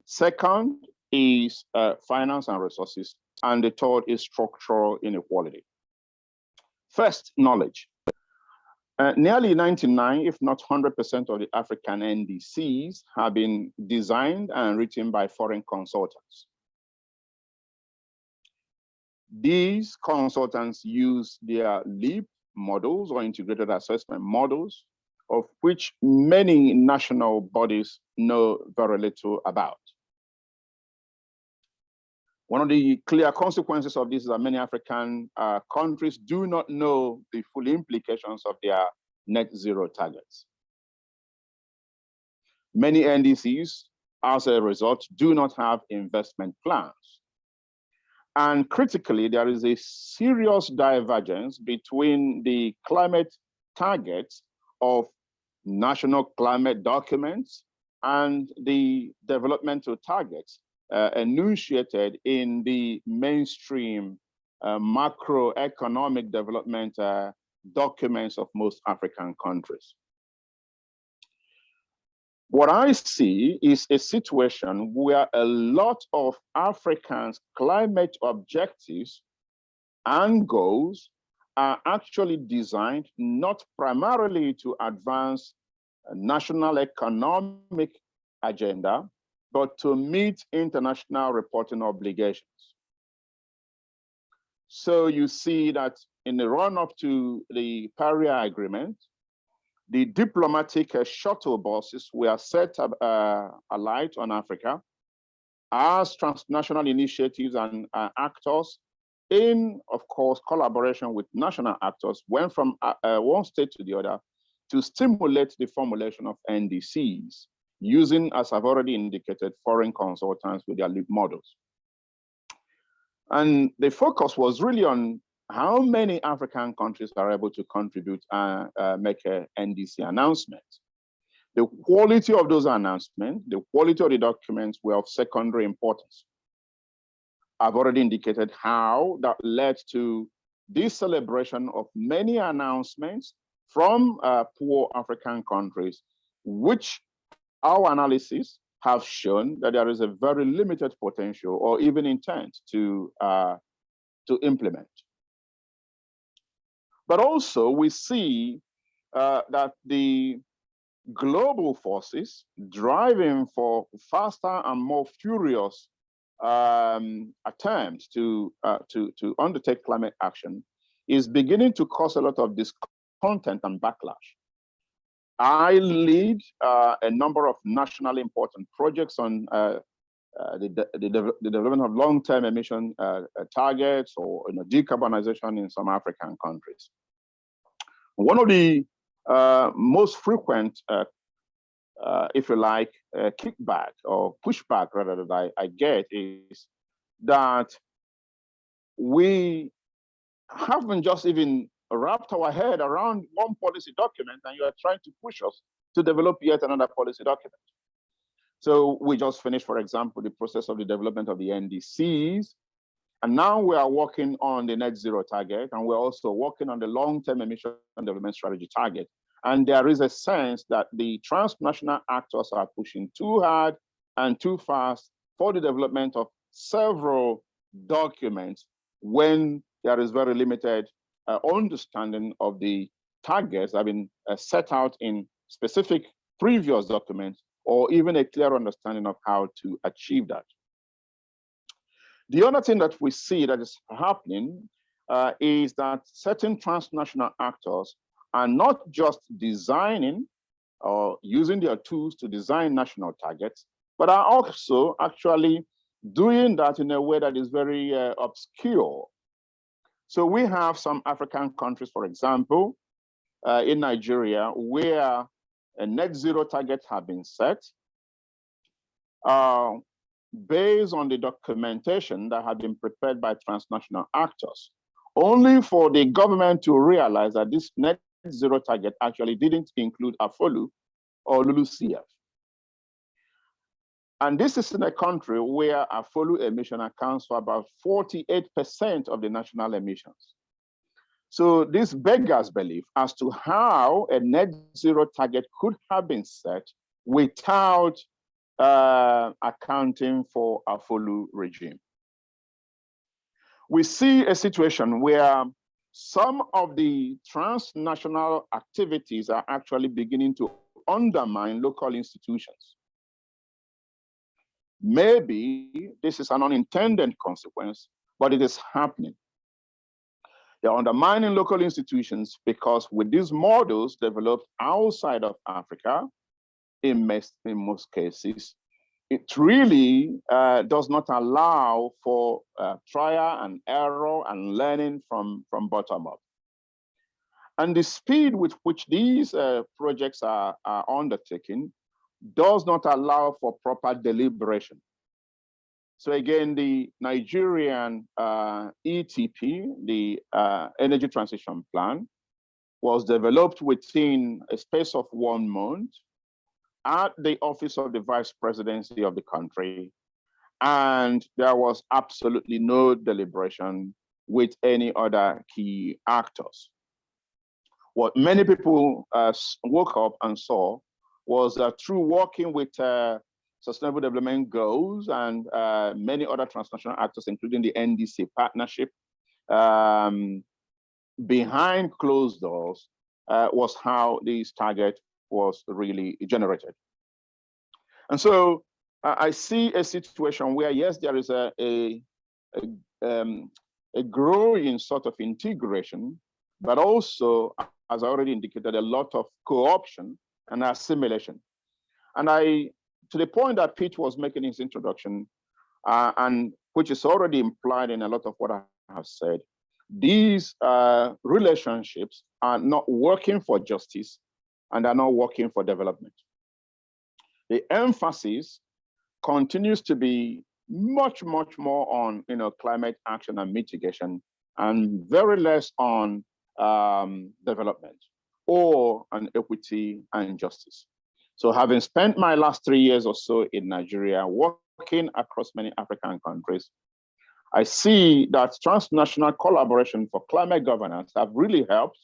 E: Second is finance and resources. And the third is structural inequality. First, knowledge. Nearly 99, if not 100% of the African NDCs have been designed and written by foreign consultants. These consultants use their LEAP models or integrated assessment models, of which many national bodies know very little about. One of the clear consequences of this is that many African countries do not know the full implications of their net zero targets. Many NDCs, as a result, do not have investment plans. And critically, there is a serious divergence between the climate targets of national climate documents and the developmental targets enunciated in the mainstream macroeconomic development documents of most African countries. What I see is a situation where a lot of Africans' climate objectives and goals are actually designed not primarily to advance a national economic agenda, but to meet international reporting obligations. So you see that in the run-up to the Paris Agreement, the diplomatic shuttle buses were set alight on Africa as transnational initiatives and actors in, of course, collaboration with national actors went from one state to the other to stimulate the formulation of NDCs using, as I've already indicated, foreign consultants with their LEAP models. And the focus was really on how many African countries are able to contribute and make an NDC announcement. The quality of those announcements, the quality of the documents were of secondary importance. I've already indicated how that led to this celebration of many announcements from poor African countries, which our analysis have shown that there is a very limited potential or even intent to implement. But also we see that the global forces driving for faster and more furious attempts to undertake climate action is beginning to cause a lot of discontent and backlash. I lead a number of nationally important projects on the development of long-term emission targets or decarbonization in some African countries. One of the most frequent, if you like, kickback or pushback rather that I get is that we haven't just even wrapped our head around one policy document, and you are trying to push us to develop yet another policy document. So we just finished, for example, the process of the development of the NDCs. And now we are working on the net zero target, and we're also working on the long-term emission development strategy target. And there is a sense that the transnational actors are pushing too hard and too fast for the development of several documents when there is very limited understanding of the targets that have been set out in specific previous documents, or even a clear understanding of how to achieve that. The other thing that we see that is happening is that certain transnational actors are not just designing or using their tools to design national targets, but are also actually doing that in a way that is very obscure. So we have some African countries, for example, in Nigeria, where a net zero target have been set based on the documentation that had been prepared by transnational actors, only for the government to realize that this net zero target actually didn't include AFOLU or LULUCF. And this is in a country where AFOLU emission accounts for about 48% of the national emissions. So this beggars belief as to how a net zero target could have been set without accounting for AFOLU regime. We see a situation where some of the transnational activities are actually beginning to undermine local institutions. Maybe this is an unintended consequence, but it is happening. They're undermining local institutions because with these models developed outside of Africa, in most cases, it really does not allow for trial and error and learning from bottom up. And the speed with which these projects are undertaken does not allow for proper deliberation. So again, the Nigerian ETP, the Energy Transition Plan, was developed within a space of 1 month at the office of the Vice Presidency of the country. And there was absolutely no deliberation with any other key actors. What many people woke up and saw was through working with Sustainable Development Goals and many other transnational actors, including the NDC partnership, behind closed doors was how this target was really generated. And so I see a situation where, yes, there is a growing sort of integration, but also, as I already indicated, a lot of co-option and assimilation. And to the point that Pete was making his introduction, and which is already implied in a lot of what I have said, these relationships are not working for justice and are not working for development. The emphasis continues to be much, much more on climate action and mitigation, and very less on development or on equity and justice. So having spent my last 3 years or so in Nigeria, working across many African countries, I see that transnational collaboration for climate governance have really helped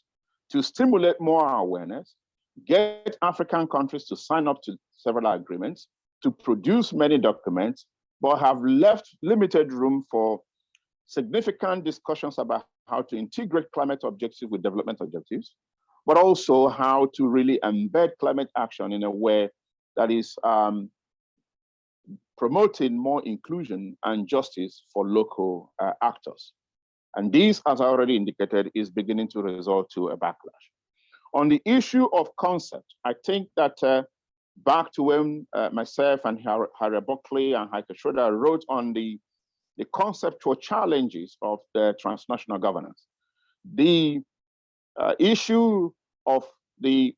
E: to stimulate more awareness, get African countries to sign up to several agreements, to produce many documents, but have left limited room for significant discussions about how to integrate climate objectives with development objectives, but also how to really embed climate action in a way that is promoting more inclusion and justice for local actors. And this, as I already indicated, is beginning to result to a backlash. On the issue of concept, I think that back to when myself and Harriet Buckley and Heike Schroeder wrote on the conceptual challenges of the transnational governance, the issue of the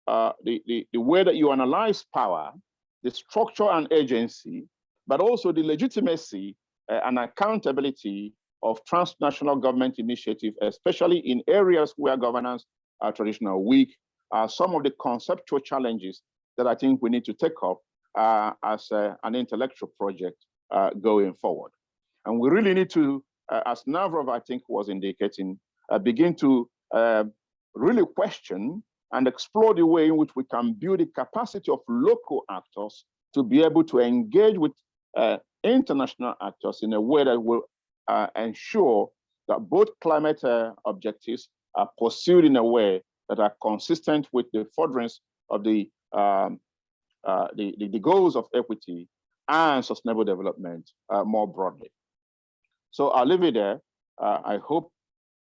E: way that you analyze power, the structure and agency, but also the legitimacy and accountability of transnational government initiative, especially in areas where governance are traditionally weak, are some of the conceptual challenges that I think we need to take up as an intellectual project going forward. And we really need to, as Navrov, I think, was indicating, begin to really question and explore the way in which we can build the capacity of local actors to be able to engage with international actors in a way that will ensure that both climate objectives are pursued in a way that are consistent with the furtherance of the goals of equity and sustainable development more broadly. So I'll leave it there. I hope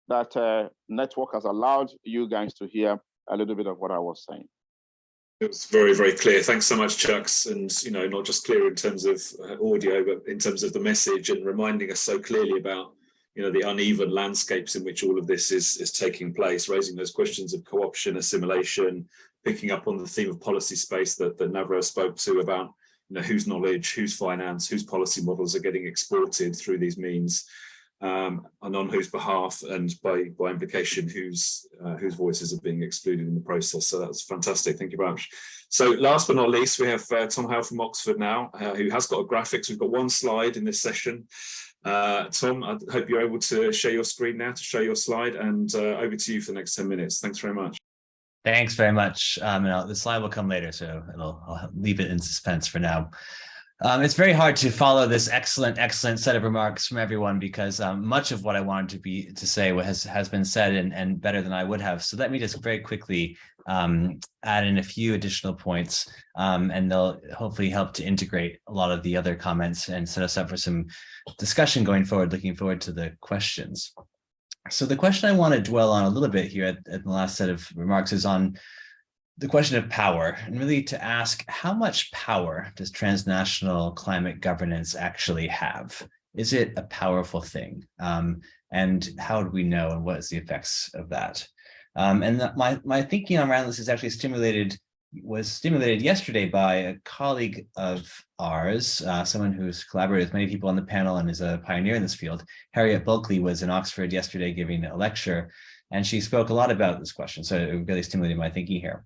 E: that network has allowed you guys to hear a little bit of what I was saying.
A: It was very, very clear. Thanks so much, Chucks. And, not just clear in terms of audio, but in terms of the message, and reminding us so clearly about, the uneven landscapes in which all of this is taking place, raising those questions of co-option, assimilation, picking up on the theme of policy space that Navrov spoke to about, whose knowledge, whose finance, whose policy models are getting exported through these means, and on whose behalf, and by implication, whose voices are being excluded in the process. So that's fantastic. Thank you very much. So last but not least, we have Tom Hale from Oxford now, who has got a graphics. We've got one slide in this session. Tom, I hope you're able to share your screen now to show your slide, and over to you for the next 10 minutes. Thanks very much.
F: Thanks very much. The slide will come later, so I'll leave it in suspense for now. It's very hard to follow this excellent set of remarks from everyone, because much of what I wanted to say has been said and better than I would have. So let me just very quickly add in a few additional points, and they'll hopefully help to integrate a lot of the other comments and set us up for some discussion going forward. Looking forward to the questions. So the question I want to dwell on a little bit here at the last set of remarks is on the question of power, and really to ask, how much power does transnational climate governance actually have? Is it a powerful thing? And how do we know, and what is the effects of that? My thinking around this is actually was stimulated yesterday by a colleague of ours, someone who's collaborated with many people on the panel and is a pioneer in this field. Harriet Bulkley was in Oxford yesterday giving a lecture, and she spoke a lot about this question. So it really stimulated my thinking here.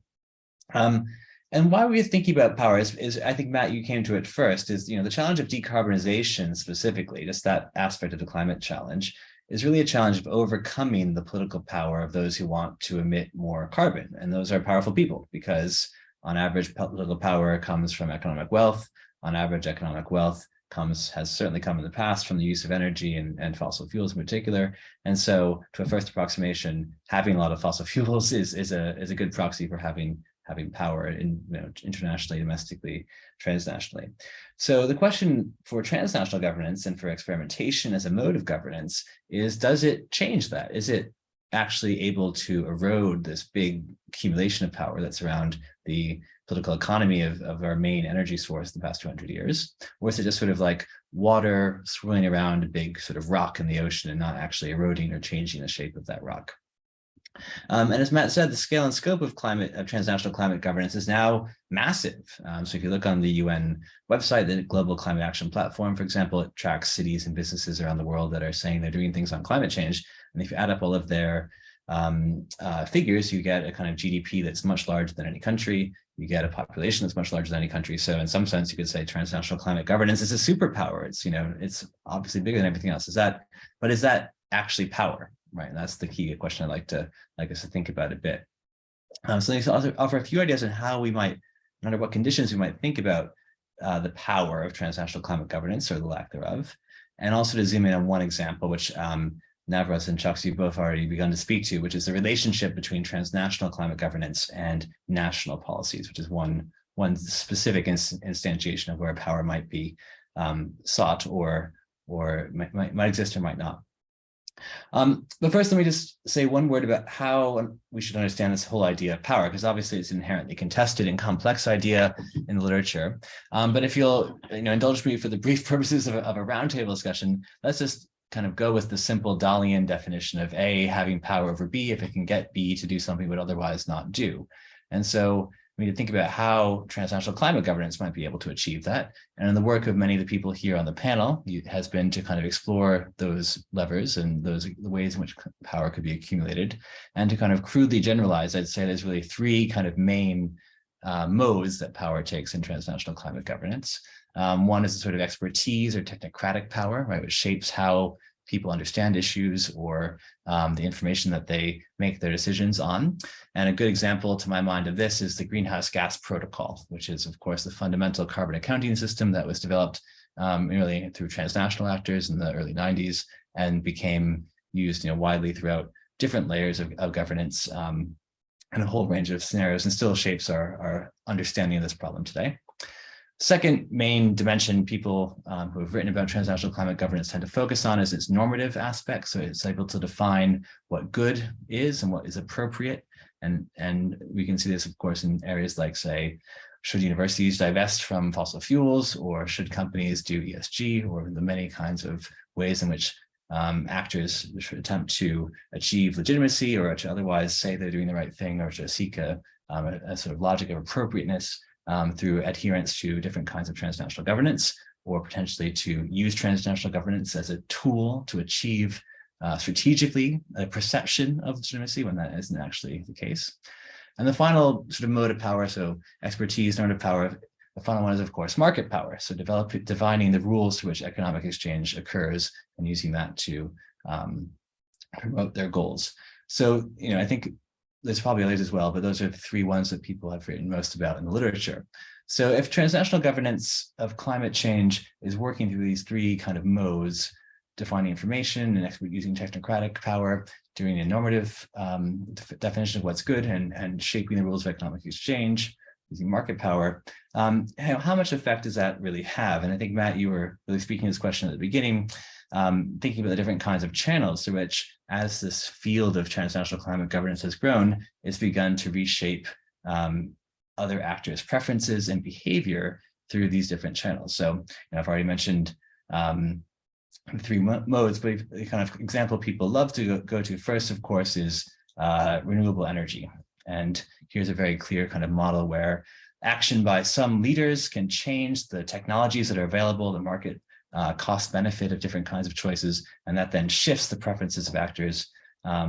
F: And why we're thinking about power is, I think, Matt, you came to it first, is, the challenge of decarbonization specifically, just that aspect of the climate challenge, is really a challenge of overcoming the political power of those who want to emit more carbon. And those are powerful people, because on average, political power comes from economic wealth. On average, economic wealth has certainly come in the past from the use of energy and fossil fuels in particular. And so, to a first approximation, having a lot of fossil fuels is a good proxy for having power internationally, domestically, transnationally. So the question for transnational governance and for experimentation as a mode of governance is, does it change that? Is it actually able to erode this big accumulation of power that's around the political economy of our main energy source the past 200 years? Or is it just sort of like water swirling around a big sort of rock in the ocean and not actually eroding or changing the shape of that rock? And as Matt said, the scale and scope of transnational climate governance is now massive. So if you look on the UN website, the Global Climate Action Platform, for example, it tracks cities and businesses around the world that are saying they're doing things on climate change. And if you add up all of their figures, you get a kind of GDP that's much larger than any country. You get a population that's much larger than any country. So in some sense, you could say transnational climate governance is a superpower. It's obviously bigger than everything else. Is that actually power? Right, and that's the key question I'd like us to think about a bit. So let's offer a few ideas on how we might, under what conditions we might think about the power of transnational climate governance, or the lack thereof, and also to zoom in on one example, which Navras and Chucks, you've both already begun to speak to, which is the relationship between transnational climate governance and national policies, which is one specific instantiation of where power might be sought or might exist or might not. But first, let me just say one word about how we should understand this whole idea of power, because obviously it's an inherently contested and complex idea in the literature. But if you'll indulge me for the brief purposes of a roundtable discussion, let's just kind of go with the simple Dalian definition of A having power over B if it can get B to do something it would otherwise not do. And so we need to think about how transnational climate governance might be able to achieve that. And the work of many of the people here on the panel has been to kind of explore those levers and the ways in which power could be accumulated. And to kind of crudely generalize, I'd say there's really three kind of main modes that power takes in transnational climate governance. One is a sort of expertise or technocratic power, right, which shapes how people understand issues or the information that they make their decisions on. And a good example to my mind of this is the greenhouse gas protocol, which is, of course, the fundamental carbon accounting system that was developed really through transnational actors in the early 90s and became used widely throughout different layers of governance and a whole range of scenarios, and still shapes our understanding of this problem today. Second main dimension people who have written about transnational climate governance tend to focus on is its normative aspect. So it's able to define what good is and what is appropriate. And we can see this, of course, in areas like, say, should universities divest from fossil fuels, or should companies do ESG, or the many kinds of ways in which actors should attempt to achieve legitimacy or to otherwise say they're doing the right thing, or to seek a sort of logic of appropriateness through adherence to different kinds of transnational governance, or potentially to use transnational governance as a tool to achieve strategically a perception of legitimacy when that isn't actually the case. And the final sort of mode of power, so expertise, normative power, the final one is, of course, market power. So defining the rules to which economic exchange occurs and using that to promote their goals. So, I think there's probably others as well, but those are the three ones that people have written most about in the literature. So if transnational governance of climate change is working through these three kind of modes, defining information and using technocratic power, doing a normative definition of what's good, and shaping the rules of economic exchange, using market power, how much effect does that really have? And I think, Matt, you were really speaking to this question at the beginning, thinking about the different kinds of channels through which, as this field of transnational climate governance has grown, it's begun to reshape other actors' preferences and behavior through these different channels. So I've already mentioned three modes, but the kind of example people love to go to first, of course, is renewable energy. And here's a very clear kind of model where action by some leaders can change the technologies that are available, the market cost benefit of different kinds of choices, and that then shifts the preferences of actors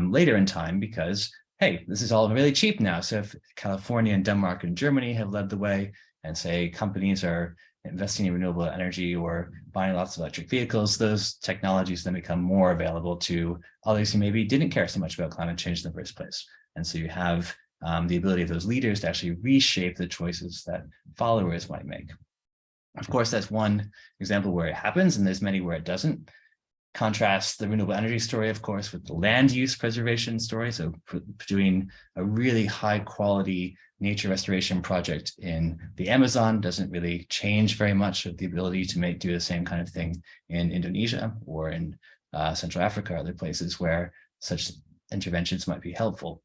F: later in time because, hey, this is all really cheap now. So if California and Denmark and Germany have led the way, and say companies are investing in renewable energy or buying lots of electric vehicles, those technologies then become more available to others who maybe didn't care so much about climate change in the first place. And so you have the ability of those leaders to actually reshape the choices that followers might make. Of course, that's one example where it happens, and there's many where it doesn't. Contrast the renewable energy story, of course, with the land use preservation story. So doing a really high quality nature restoration project in the Amazon doesn't really change very much of the ability to do the same kind of thing in Indonesia or in Central Africa or other places where such interventions might be helpful.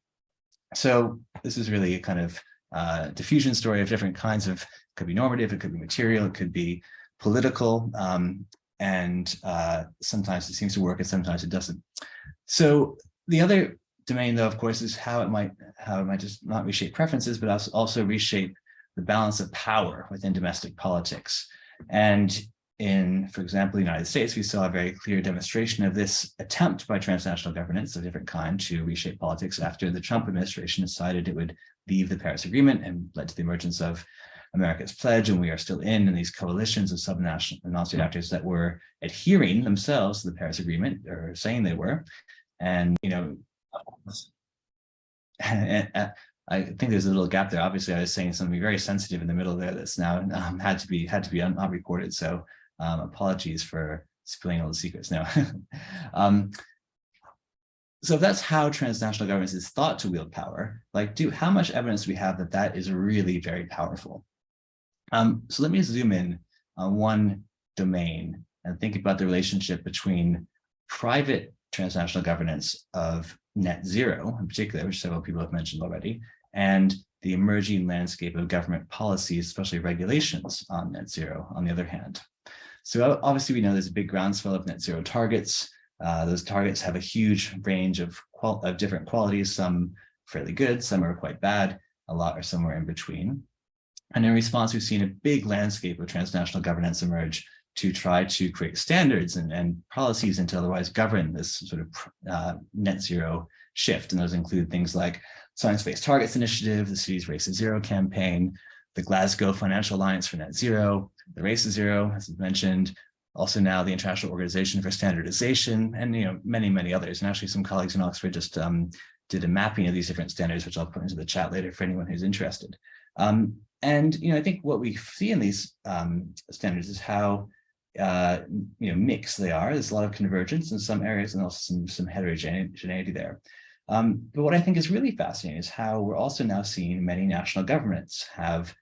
F: So this is really a kind of diffusion story of different kinds of, could be normative, it could be material, it could be political, and sometimes it seems to work and sometimes it doesn't. So the other domain, though, of course, is how it might just not reshape preferences, but also reshape the balance of power within domestic politics. And in, for example, the United States, we saw a very clear demonstration of this attempt by transnational governance of different kind to reshape politics after the Trump administration decided it would leave the Paris Agreement and led to the emergence of America's Pledge, and we are still in these coalitions of subnational and non-state actors that were adhering themselves to the Paris Agreement, or saying they were. And and I think there's a little gap there. Obviously, I was saying something very sensitive in the middle there that's now had to be not recorded. So apologies for spilling all the secrets now. So if that's how transnational governance is thought to wield power, how much evidence do we have that that is really very powerful? So let me zoom in on one domain and think about the relationship between private transnational governance of net zero, in particular, which several people have mentioned already, and the emerging landscape of government policies, especially regulations on net zero, on the other hand. So obviously, we know there's a big groundswell of net zero targets. Those targets have a huge range of different qualities, some fairly good, some are quite bad. a lot are somewhere in between. And in response, we've seen a big landscape of transnational governance emerge to try to create standards and policies and to otherwise govern this sort of net zero shift. And those include things like Science-Based Targets Initiative, the Cities Race to Zero campaign, the Glasgow Financial Alliance for Net Zero, the Race to Zero, as mentioned, also now the International Organization for Standardization, and many, many others. And actually some colleagues in Oxford just did a mapping of these different standards, which I'll put into the chat later for anyone who's interested. And I think what we see in these standards is how mixed they are. There's a lot of convergence in some areas and also some heterogeneity there. But what I think is really fascinating is how we're also now seeing many national governments have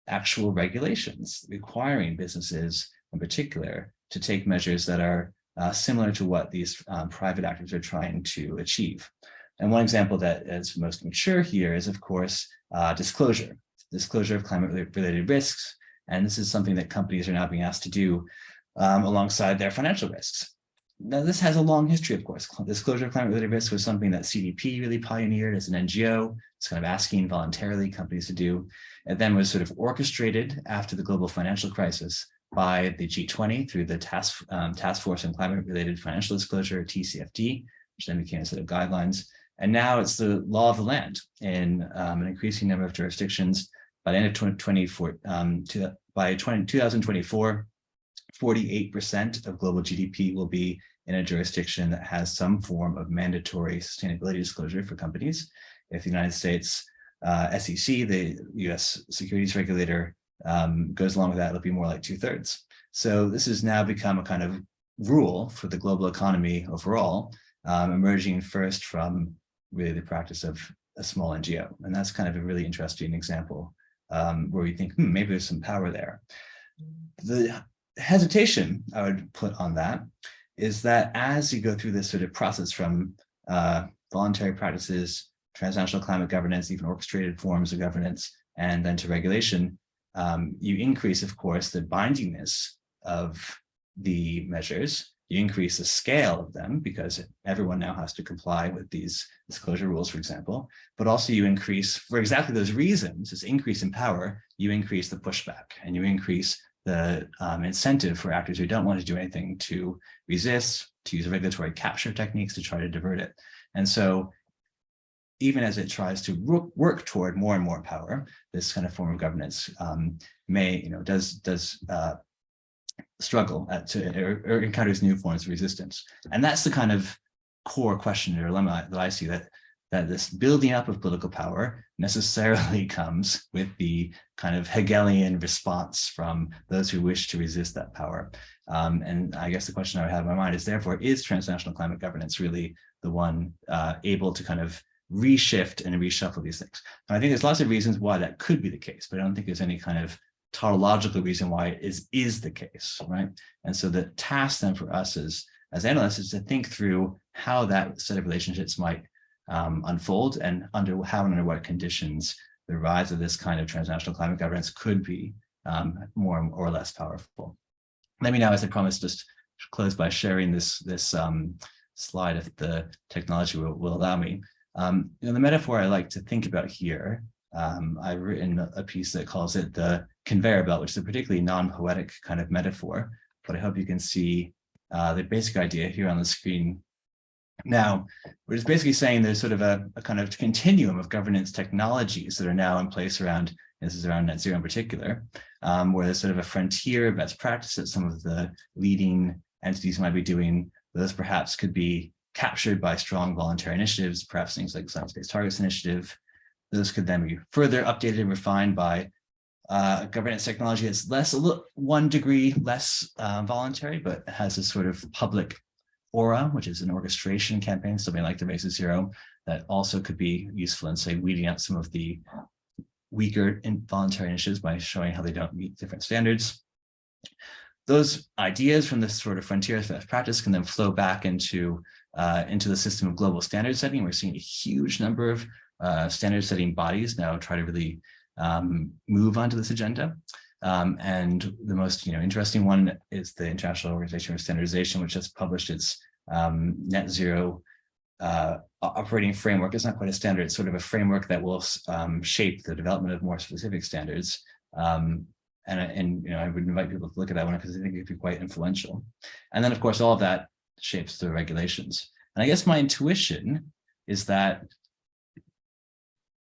F: actual regulations requiring businesses in particular to take measures that are similar to what these private actors are trying to achieve. And one example that is most mature here is, of course, disclosure of climate-related risks. And this is something that companies are now being asked to do alongside their financial risks. Now, this has a long history, of course. Disclosure of climate-related risk was something that CDP really pioneered as an NGO. It's kind of asking voluntarily companies to do. It then was sort of orchestrated after the global financial crisis by the G20 through the Task Force on Climate-Related Financial Disclosure, TCFD, which then became a set of guidelines. And now it's the law of the land in an increasing number of jurisdictions. By the end of 2024, 48% of global GDP will be in a jurisdiction that has some form of mandatory sustainability disclosure for companies. If the United States SEC, the US securities regulator, goes along with that, it'll be more like 2/3. So this has now become a kind of rule for the global economy overall, emerging first from really the practice of a small NGO. And that's kind of a really interesting example where we think, maybe there's some power there. The hesitation I would put on that is that as you go through this sort of process from voluntary practices, transnational climate governance, even orchestrated forms of governance, and then to regulation, you increase, of course, the bindingness of the measures. You increase the scale of them because everyone now has to comply with these disclosure rules, for example, but also you increase, for exactly those reasons, this increase in power, you increase the pushback and you increase the incentive for actors who don't want to do anything to resist, to use regulatory capture techniques to try to divert it. And so even as it tries to work toward more and more power, this kind of form of governance does struggle or encounters new forms of resistance. And that's the kind of core question or dilemma that I see, that this building up of political power necessarily comes with the kind of Hegelian response from those who wish to resist that power. And I guess the question I would have in my mind is, therefore, is transnational climate governance really the one able to kind of reshift and reshuffle these things? And I think there's lots of reasons why that could be the case, but I don't think there's any kind of tautological reason why it is the case, right? And so the task then for us as analysts is to think through how that set of relationships might unfold and under what conditions the rise of this kind of transnational climate governance could be more or less powerful. Let me now, as I promised, just close by sharing this slide if the technology will allow me. The metaphor I like to think about here, I've written a piece that calls it the conveyor belt, which is a particularly non-poetic kind of metaphor, but I hope you can see the basic idea here on the screen. Now, we're just basically saying there's sort of a kind of continuum of governance technologies that are now in place around, this is around net zero in particular, where there's sort of a frontier of best practice that some of the leading entities might be doing. Those perhaps could be captured by strong voluntary initiatives, perhaps things like Science-Based Targets Initiative. Those could then be further updated and refined by governance technology that's 1 degree less voluntary, but has this sort of public aura, which is an orchestration campaign, something like the Race to Zero, that also could be useful in, say, weeding out some of the weaker involuntary initiatives by showing how they don't meet different standards. Those ideas from this sort of frontier of best practice can then flow back into the system of global standard setting. We're seeing a huge number of standard setting bodies now try to really move onto this agenda. And the most interesting one is the International Organization for Standardization, which has published its net zero operating framework. It's not quite a standard, it's sort of a framework that will shape the development of more specific standards. And you know, I would invite people to look at that one because I think it could be quite influential. And then, of course, all of that shapes the regulations. And I guess my intuition is that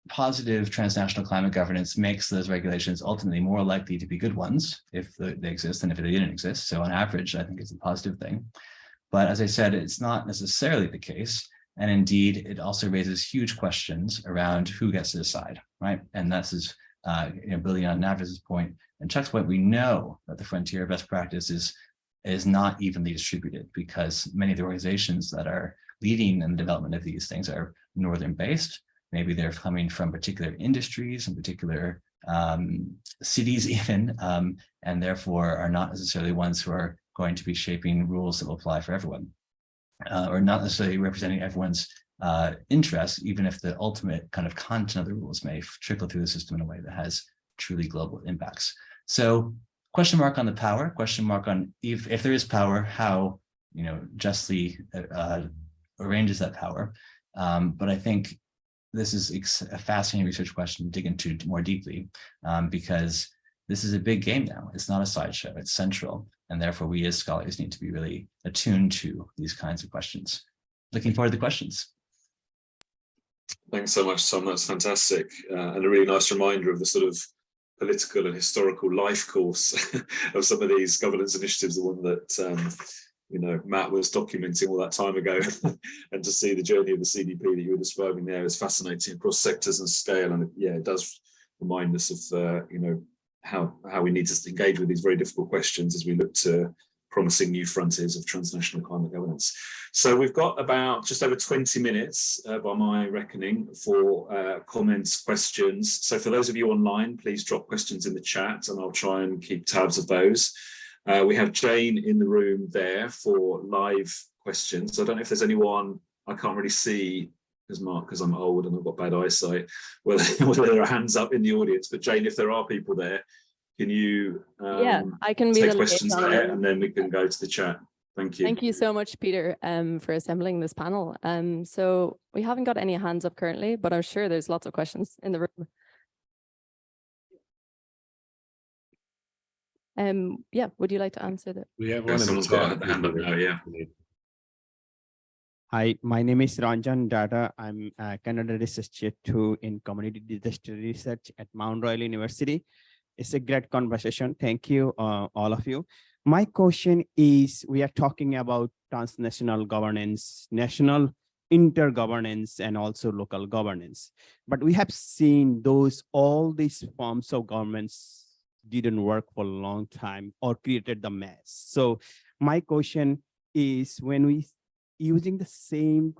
F: positive transnational climate governance makes those regulations ultimately more likely to be good ones if they exist than if they didn't exist. So on average, I think it's a positive thing. But as I said, it's not necessarily the case. And indeed, it also raises huge questions around who gets to decide, right? And that's you know, building on Navris's point and Chuck's point, we know that the frontier of best practice is not evenly distributed because many of the organizations that are leading in the development of these things are northern based. Maybe they're coming from particular industries and particular cities even, and therefore are not necessarily ones who are going to be shaping rules that will apply for everyone, or not necessarily representing everyone's interests, even if the ultimate kind of content of the rules may trickle through the system in a way that has truly global impacts. So question mark on the power, question mark on if there is power, how, you know, justly arranges that power. But I think this is a fascinating research question to dig into more deeply, because this is a big game now. It's not a sideshow, it's central. And therefore we as scholars need to be really attuned to these kinds of questions. Looking forward to the questions.
A: Thanks so much, Tom. That's fantastic. And a really nice reminder of the sort of political and historical life course of some of these governance initiatives, the one that you know, Matt was documenting all that time ago. And to see the journey of the CDP that you were describing there is fascinating across sectors and scale. And yeah, it does remind us of you know, how we need to engage with these very difficult questions as we look to promising new frontiers of transnational climate governance. So we've got about just over 20 minutes by my reckoning for comments, questions. So for those of you online, please drop questions in the chat and I'll try and keep tabs of those. We have Jane in the room there for live questions. I don't know if there's anyone, I can't really see because I'm old and I've got bad eyesight, whether there are hands up in the audience. But Jane, if there are people there, can you
G: I can be
A: take
G: the
A: questions
G: liaison
A: there and then we can go to the chat. Thank you.
G: Thank you so much, Peter, for assembling this panel. So we haven't got any hands up currently, but I'm sure there's lots of questions in the room. Yeah, would you like to answer that?
B: We have one.
A: Someone's got a hand up now, yeah.
H: Hi, my name is Ranjan Dada. I'm a Canada Associate 2 in Community Disaster Research at Mount Royal University. It's a great conversation. Thank you, all of you. My question is, we are talking about transnational governance, national intergovernance, and also local governance. But we have seen all these forms of governments didn't work for a long time or created the mess. So my question is, when we using the same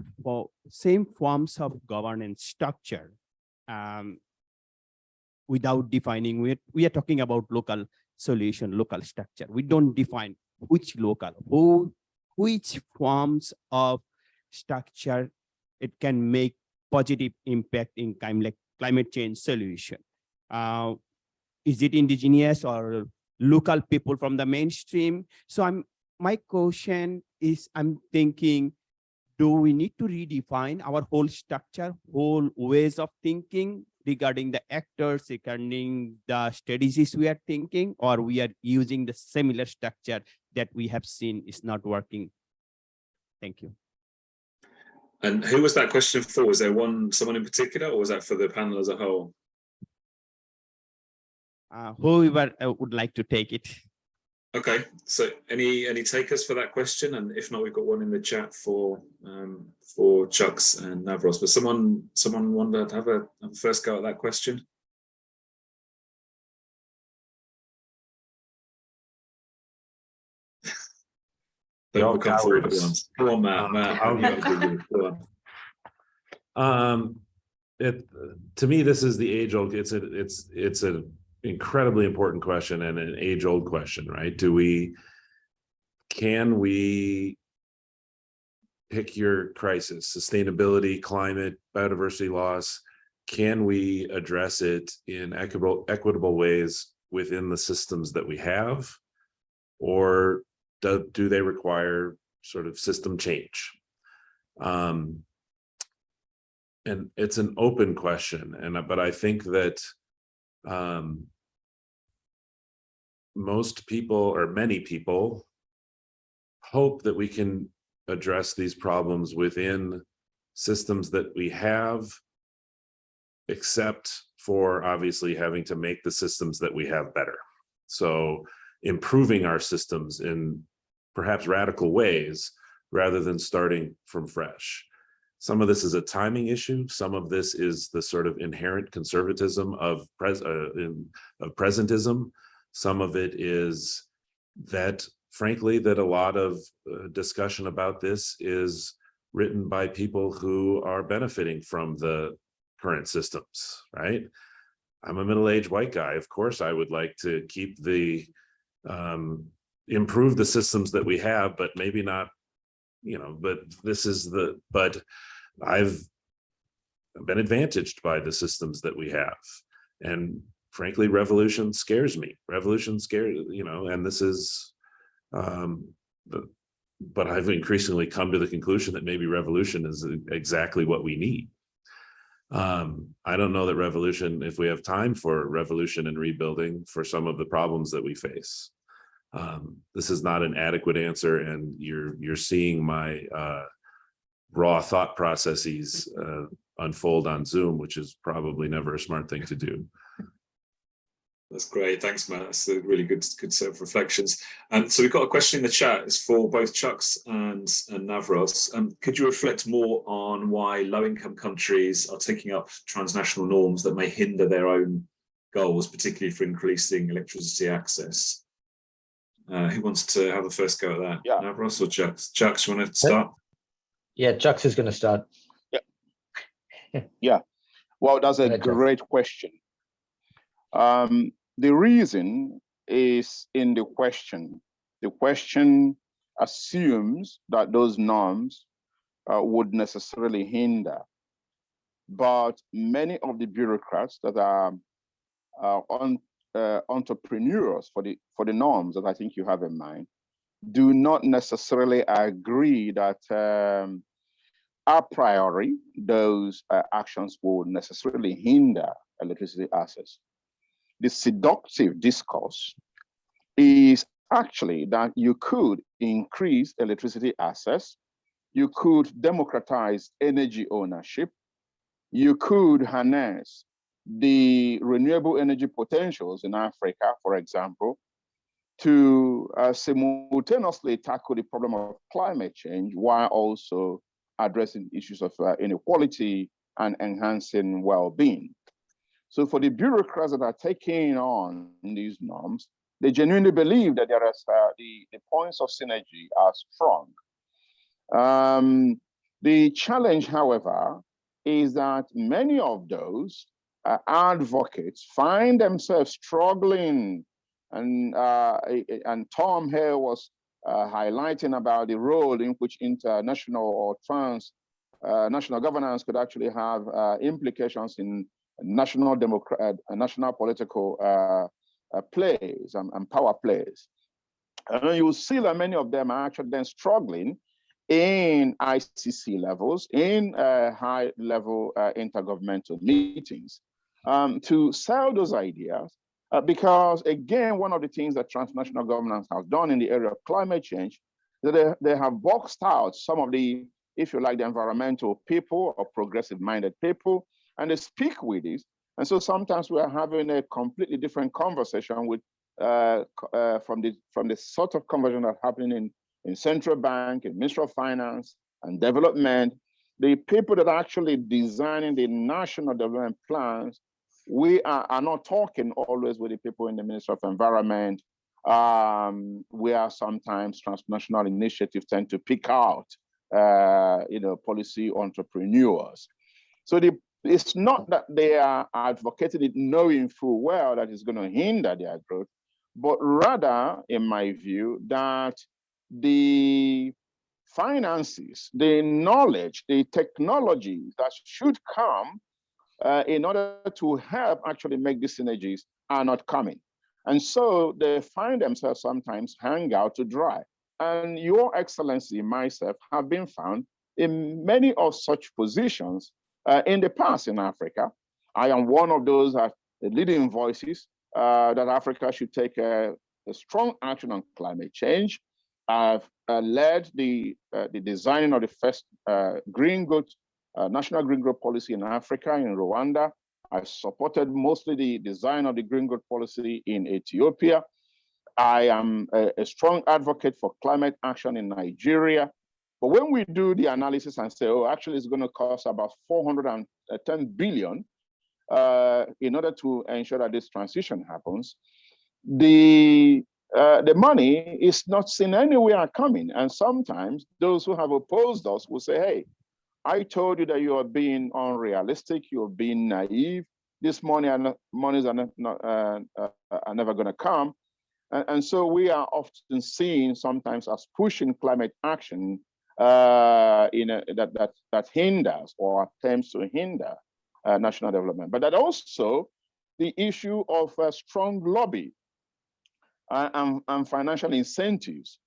H: forms of governance structure, without defining, we are talking about local solution, local structure. We don't define which local, which forms of structure it can make positive impact in climate change solution. Is it indigenous or local people from the mainstream? So my question is, I'm thinking, do we need to redefine our whole structure, whole ways of thinking regarding the actors, regarding the strategies we are thinking, or we are using the similar structure that we have seen is not working? Thank you.
A: And who was that question for? Was there someone in particular, or was that for the panel as a whole?
H: Whoever would like to take it.
A: Okay, so any takers for that question? And if not, we've got one in the chat for Chucks and Navros. But someone wanted to have a first go at that question. Don't come forward at once. Go on, Matt. Go on.
B: To me, this is the age-old. It's an incredibly important question and an age-old question, right? Can we pick your crisis, sustainability, climate, biodiversity loss? Can we address it in equitable ways within the systems that we have, or do they require sort of system change? and it's an open question, but I think that most people, or many people, hope that we can address these problems within systems that we have, except for obviously having to make the systems that we have better. So improving our systems in perhaps radical ways rather than starting from fresh. Some of this is a timing issue. Some of this is the sort of inherent conservatism of presentism. Some of it is that, frankly, that a lot of discussion about this is written by people who are benefiting from the current systems, right? I'm a middle-aged white guy. Of course, I would like to keep the improve the systems that we have, but maybe not, but I've been advantaged by the systems that we have. And frankly, revolution scares me. Revolution scares, and this is, but I've increasingly come to the conclusion that maybe revolution is exactly what we need. I don't know that revolution, if we have time for revolution and rebuilding for some of the problems that we face. This is not an adequate answer, and you're seeing my raw thought processes unfold on Zoom, which is probably never a smart thing to do.
A: That's great. Thanks, Matt. That's a really good set of reflections. So we've got a question in the chat. It's for both Chucks and Navros. Could you reflect more on why low-income countries are taking up transnational norms that may hinder their own goals, particularly for increasing electricity access? Who wants to have a first go at that?
E: Yeah.
A: Navros or Chucks? Chucks, you want to start?
D: Yeah, Chucks is going to start.
E: Yeah. Well, that's a great question. The reason is in the question. The question assumes that those norms would necessarily hinder, but many of the bureaucrats that are entrepreneurs for the norms that I think you have in mind do not necessarily agree that a priori those actions would necessarily hinder electricity access. The seductive discourse is actually that you could increase electricity access, you could democratize energy ownership, you could harness the renewable energy potentials in Africa, for example, to simultaneously tackle the problem of climate change while also addressing issues of inequality and enhancing well-being. So for the bureaucrats that are taking on these norms, they genuinely believe that there is the points of synergy are strong. The challenge, however, is that many of those advocates find themselves struggling, and Tom here was highlighting about the role in which international or transnational governance could actually have implications in national political plays and power plays. And you will see that many of them are actually then struggling in ICC levels, in high-level intergovernmental meetings, to sell those ideas, because again, one of the things that transnational governance has done in the area of climate change, that they have boxed out some of the, if you like, the environmental people or progressive-minded people, and they speak with this. And so sometimes we are having a completely different conversation with from the sort of conversation that's happening in central bank, in Ministry of Finance and Development. The people that are actually designing the national development plans, we are not talking always with the people in the Ministry of Environment, where sometimes transnational initiatives tend to pick out policy entrepreneurs. So it's not that they are advocating it knowing full well that it's going to hinder their growth, but rather, in my view, that the finances, the knowledge, the technologies that should come in order to help actually make these synergies are not coming. And so they find themselves sometimes hang out to dry. And Your Excellency, myself, have been found in many of such positions in the past in Africa. I am one of those leading voices that Africa should take a strong action on climate change. I've led the designing of the first green growth, national green growth policy in Africa, in Rwanda. I supported mostly the design of the green growth policy in Ethiopia. I am a strong advocate for climate action in Nigeria. But when we do the analysis and say, oh, actually it's going to cost about 410 billion in order to ensure that this transition happens, the money is not seen anywhere coming. And sometimes those who have opposed us will say, hey, I told you that you are being unrealistic, you're being naive, this monies are never going to come. And so we are often seen sometimes as pushing climate action that hinders or attempts to hinder national development. But that also the issue of a strong lobby and financial incentives.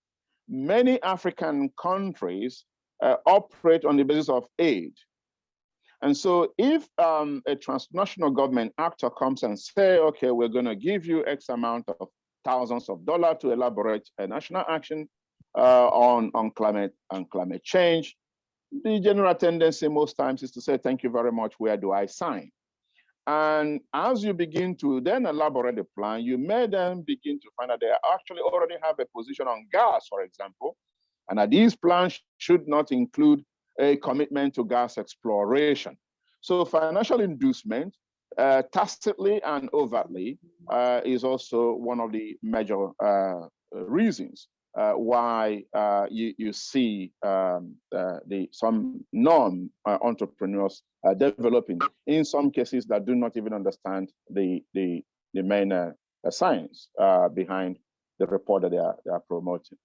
E: Many African countries operate on the basis of aid. And so if a transnational government actor comes and say, okay, we're going to give you X amount of thousands of dollars to elaborate a national action on climate change, the general tendency most times is to say, thank you very much, where do I sign? And as you begin to then elaborate the plan, you may then begin to find that they actually already have a position on gas, for example, and that these plans should not include a commitment to gas exploration. So financial inducement, tacitly and overtly, is also one of the major reasons why you see some non-entrepreneurs developing, in some cases that do not even understand the main science behind the report that they are promoting.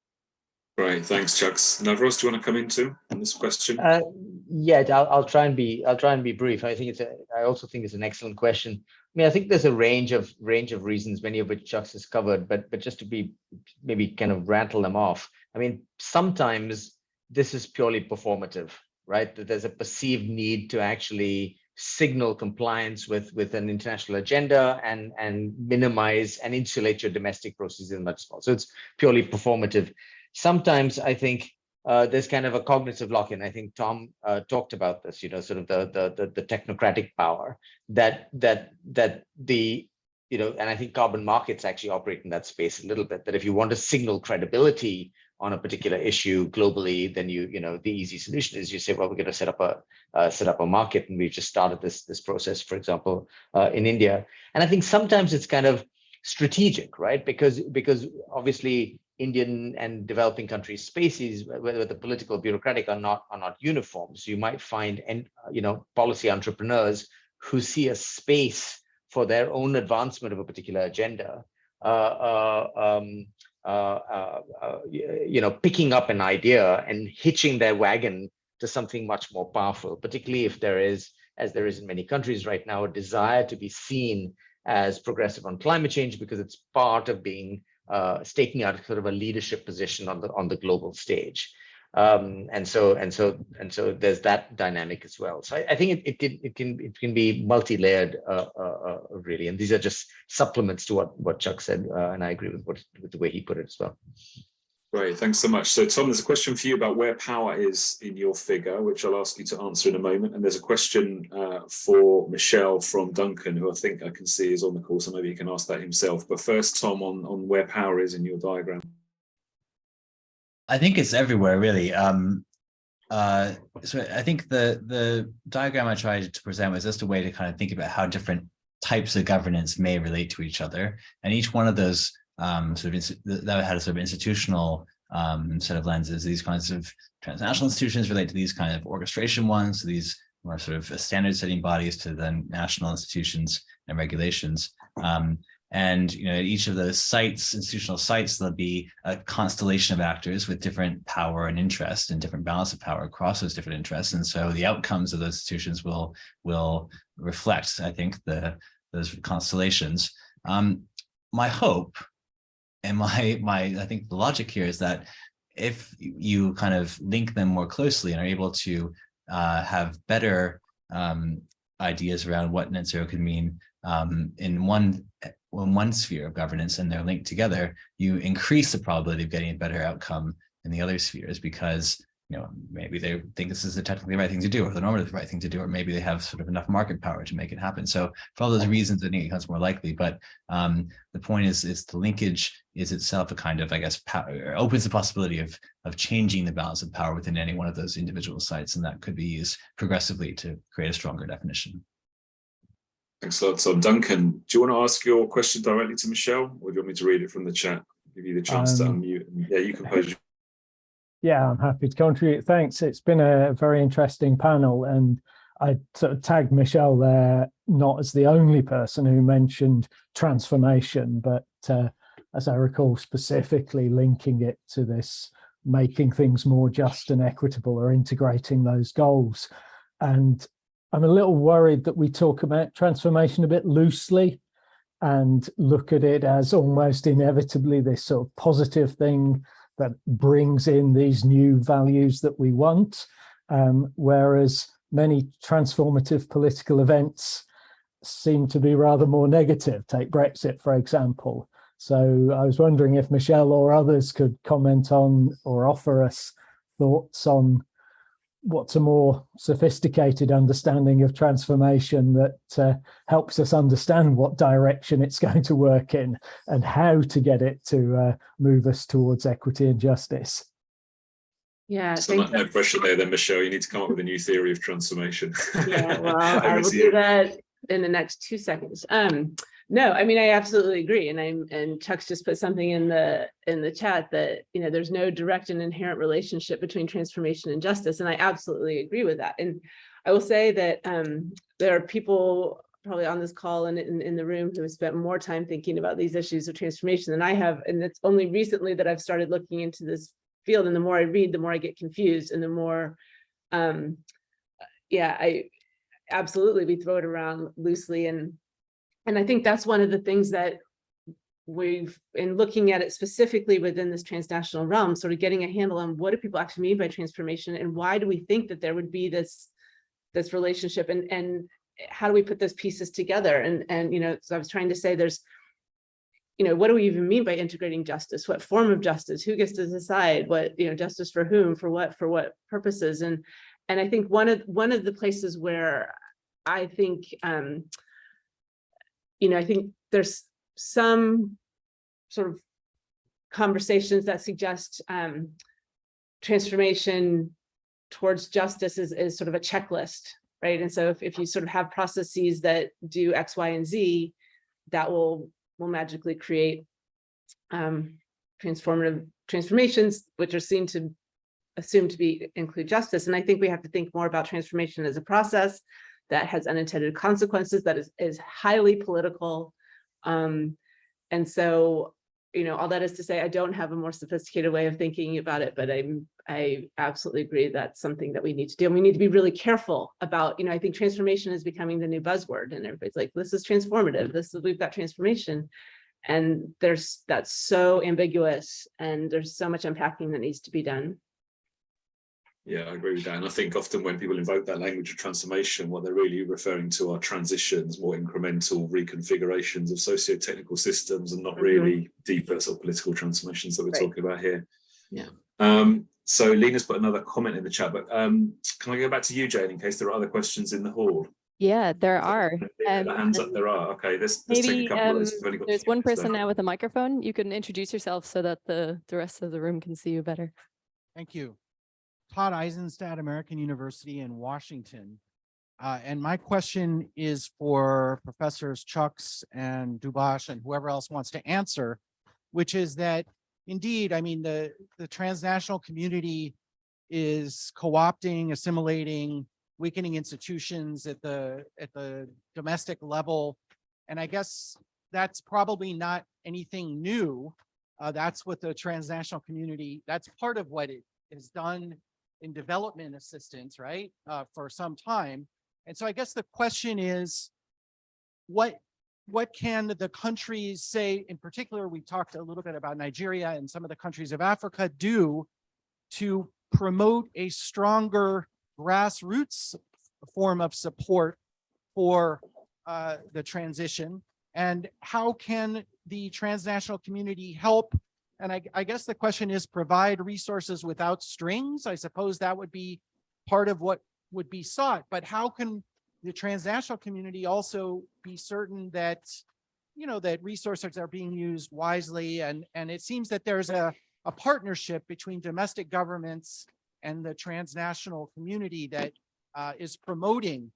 A: Right, thanks, Chucks. Navros, do you want to come into on this question?
D: Yeah, I'll try and be brief. I also think it's an excellent question. I mean, I think there's a range of reasons, many of which Chucks has covered, but just to be maybe kind of rattle them off. I mean, sometimes this is purely performative, right? That there's a perceived need to actually signal compliance with an international agenda and minimize and insulate your domestic processes in much small. So it's purely performative. Sometimes I think there's kind of a cognitive lock-in. I think Tom talked about this, sort of the technocratic power that the, and I think carbon markets actually operate in that space a little bit, that if you want to signal credibility on a particular issue globally, then the easy solution is you say, well, we're going to set up a market, and we've just started this process, for example, in India. And I think sometimes it's kind of strategic, right? Because obviously Indian and developing countries spaces, whether the political bureaucratic are not uniform. So you might find policy entrepreneurs who see a space for their own advancement of a particular agenda, picking up an idea and hitching their wagon to something much more powerful, particularly if there is, as there is in many countries right now, a desire to be seen as progressive on climate change because it's part of being staking out sort of a leadership position on the global stage, and so there's that dynamic as well. So I think it can be multi-layered, really, and these are just supplements to what Chuck said, and I agree with the way he put it as well.
A: Great, thanks so much. So Tom, there's a question for you about where power is in your figure, which I'll ask you to answer in a moment. And there's a question for Michelle from Duncan, who I think I can see is on the call, so maybe he can ask that himself. But first, Tom, on where power is in your diagram.
F: I think it's everywhere, really. So I think the diagram I tried to present was just a way to kind of think about how different types of governance may relate to each other. And each one of those that had a sort of institutional set of lenses. These kinds of transnational institutions relate to these kind of orchestration ones, to these more sort of standard setting bodies, to then national institutions and regulations. And at each of those sites, institutional sites, there'll be a constellation of actors with different power and interest and different balance of power across those different interests. And so the outcomes of those institutions will reflect, I think, those constellations. My hope and I think the logic here is that if you kind of link them more closely and are able to have better ideas around what net zero could mean in one sphere of governance, and they're linked together, you increase the probability of getting a better outcome in the other spheres, because maybe they think this is the technically right thing to do, or the normative right thing to do, or maybe they have sort of enough market power to make it happen. So for all those reasons, I think it becomes more likely. But the point is the linkage is itself a kind of, I guess, power, opens the possibility of changing the balance of power within any one of those individual sites, and that could be used progressively to create a stronger definition.
A: Thanks a lot, Tom. Duncan, do you want to ask your question directly to Michelle, or do you want me to read it from the chat? Give you the chance to unmute. Yeah, you can pose.
I: Yeah, I'm happy to contribute. Thanks. It's been a very interesting panel, and I sort of tagged Michelle there, not as the only person who mentioned transformation, but as I recall, specifically linking it to this making things more just and equitable, or integrating those goals. And I'm a little worried that we talk about transformation a bit loosely and look at it as almost inevitably this sort of positive thing that brings in these new values that we want, whereas many transformative political events seem to be rather more negative. Take Brexit, for example. So I was wondering if Michelle or others could comment on or offer us thoughts on what's a more sophisticated understanding of transformation that helps us understand what direction it's going to work in and how to get it to move us towards equity and justice.
C: Yeah,
A: so no pressure there then, Michelle. You need to come up with a new theory of transformation.
C: Yeah, well, I will do that in the next 2 seconds. No, I mean, I absolutely agree. And Chuck's just put something in the chat that, there's no direct and inherent relationship between transformation and justice. And I absolutely agree with that. And I will say that there are people probably on this call and in the room who have spent more time thinking about these issues of transformation than I have. And it's only recently that I've started looking into this field. And the more I read, the more I get confused, and the more, I absolutely, we throw it around loosely. And I think that's one of the things that we've, in looking at it specifically within this transnational realm, sort of getting a handle on what do people actually mean by transformation, and why do we think that there would be this relationship, and how do we put those pieces together? And so I was trying to say there's, what do we even mean by integrating justice? What form of justice? Who gets to decide what, justice for whom, for what purposes? And I think one of the places where I think, I think there's some sort of conversations that suggest transformation towards justice is sort of a checklist, right? And so if you sort of have processes that do X, Y, and Z, that will magically create transformative transformations, which are assumed to include justice. And I think we have to think more about transformation as a process that has unintended consequences, that is highly political. And so, all that is to say, I don't have a more sophisticated way of thinking about it, but I absolutely agree that's something that we need to do. And we need to be really careful about, I think transformation is becoming the new buzzword, and everybody's like, this is transformative, we've got transformation. And that's so ambiguous, and there's so much unpacking that needs to be done.
A: Yeah, I agree with that. And I think often when people invoke that language of transformation, what they're really referring to are transitions, more incremental reconfigurations of socio-technical systems, and not really deeper sort of political transformations that we're talking about here. Yeah. So Lena's put another comment in the chat, but can I go back to you, Jane, in case there are other questions in the hall?
G: Yeah, there are.
A: The hands up, there are. Okay, let's take a couple of those.
G: There's one person now with a microphone. You can introduce yourself so that the rest of the room can see you better.
J: Thank you. Todd Eisenstadt, American University in Washington. And my question is for Professors Chucks and Dubash and whoever else wants to answer, which is that indeed, I mean, the transnational community is co-opting, assimilating, weakening institutions at the domestic level. And I guess that's probably not anything new. That's what the transnational community, that's part of what it has done in development assistance, right, for some time. And so I guess the question is, what can the countries say, in particular, we talked a little bit about Nigeria and some of the countries of Africa, do to promote a stronger grassroots form of support for the transition? And how can the transnational community help? And I guess the question is, provide resources without strings. I suppose that would be part of what would be sought, but how can the transnational community also be certain that, you know, that resources are being used wisely? And it seems that there's a partnership between domestic governments and the transnational community that is promoting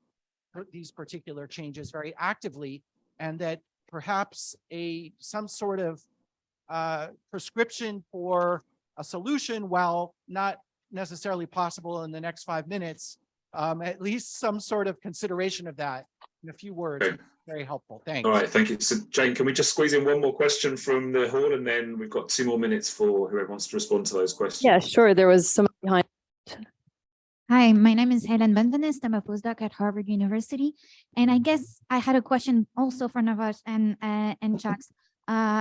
J: these particular changes very actively, and that perhaps some sort of prescription for a solution, while not necessarily possible in the next 5 minutes, at least some sort of consideration of that in a few words.
A: Okay.
J: Very helpful. Thanks.
A: All right, thank you. So Jane, can we just squeeze in one more question from the hall, and then we've got 2 more minutes for whoever wants to respond to those questions.
G: Yeah, sure. There was someone behind.
K: Hi, my name is Helen Benveniste. I'm a postdoc at Harvard University. And I guess I had a question also for Navash and Chucks.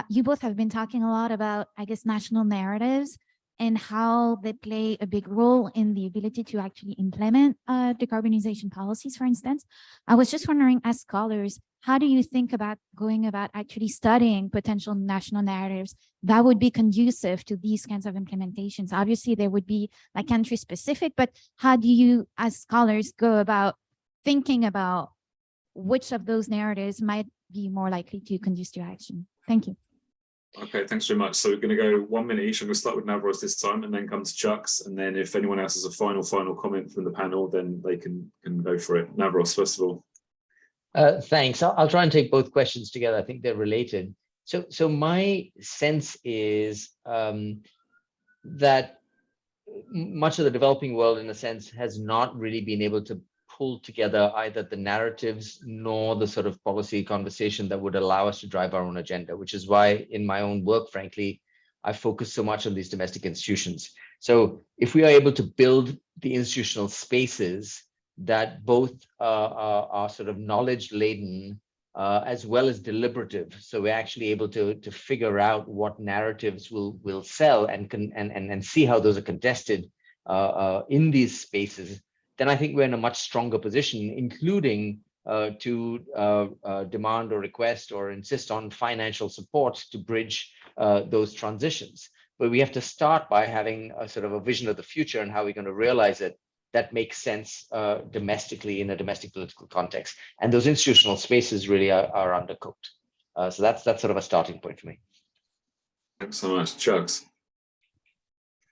K: You both have been talking a lot about, I guess, national narratives and how they play a big role in the ability to actually implement decarbonization policies, for instance. I was just wondering, as scholars, how do you think about going about actually studying potential national narratives that would be conducive to these kinds of implementations? Obviously, there would be like country specific, but how do you, as scholars, go about thinking about which of those narratives might be more likely to conduce to action? Thank you.
A: Okay, thanks very much. So we're going to go 1 minute each. I'm going to start with Navros this time, and then come to Chucks. And then if anyone else has a final comment from the panel, then they can go for it. Navros, first of all.
D: Thanks. I'll try and take both questions together. I think they're related. So my sense is that much of the developing world, in a sense, has not really been able to pull together either the narratives nor the sort of policy conversation that would allow us to drive our own agenda, which is why in my own work, frankly, I focus so much on these domestic institutions. So if we are able to build the institutional spaces that both are sort of knowledge laden as well as deliberative, so we're actually able to figure out what narratives will sell and see how those are contested in these spaces, then I think we're in a much stronger position, including to demand or request or insist on financial support to bridge those transitions. But we have to start by having a sort of a vision of the future and how we're going to realize it that makes sense domestically in a domestic political context. And those institutional spaces really are undercooked. So that's sort of a starting point for me.
A: Thanks so much. Chucks.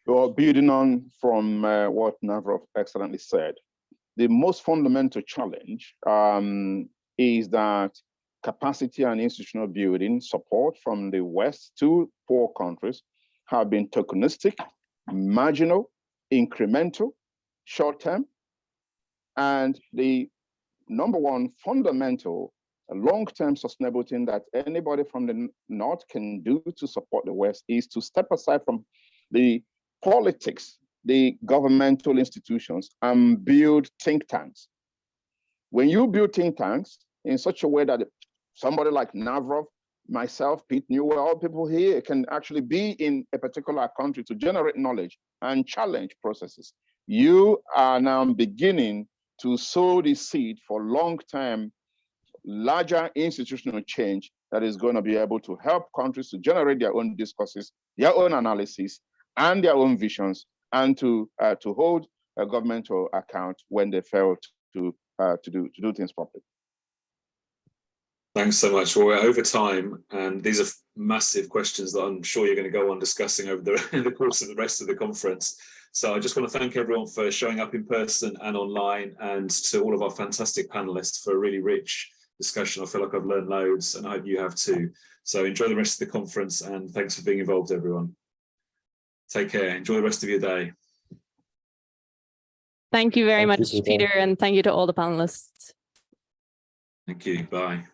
E: Well, building on from what Navrov excellently said, the most fundamental challenge is that capacity and institutional building support from the West to poor countries have been tokenistic, marginal, incremental, short-term, and the number one fundamental long-term sustainable thing that anybody from the North can do to support the West is to step aside from the politics, the governmental institutions, and build think tanks. When you build think tanks in such a way that somebody like Navrov, myself, Pete Newell, all people here can actually be in a particular country to generate knowledge and challenge processes, you are now beginning to sow the seed for long-term, larger institutional change that is going to be able to help countries to generate their own discourses, their own analysis, and their own visions, and to hold a government to account when they fail to do things properly.
A: Thanks so much. Well, we're over time, and these are massive questions that I'm sure you're going to go on discussing over the course of the rest of the conference. So I just want to thank everyone for showing up in person and online, and to all of our fantastic panelists for a really rich discussion. I feel like I've learned loads, and I hope you have too. So enjoy the rest of the conference, and thanks for being involved, everyone. Take care. Enjoy the rest of your day.
G: Thank you very much, Peter, and thank you to all the panelists.
A: Thank you. Bye.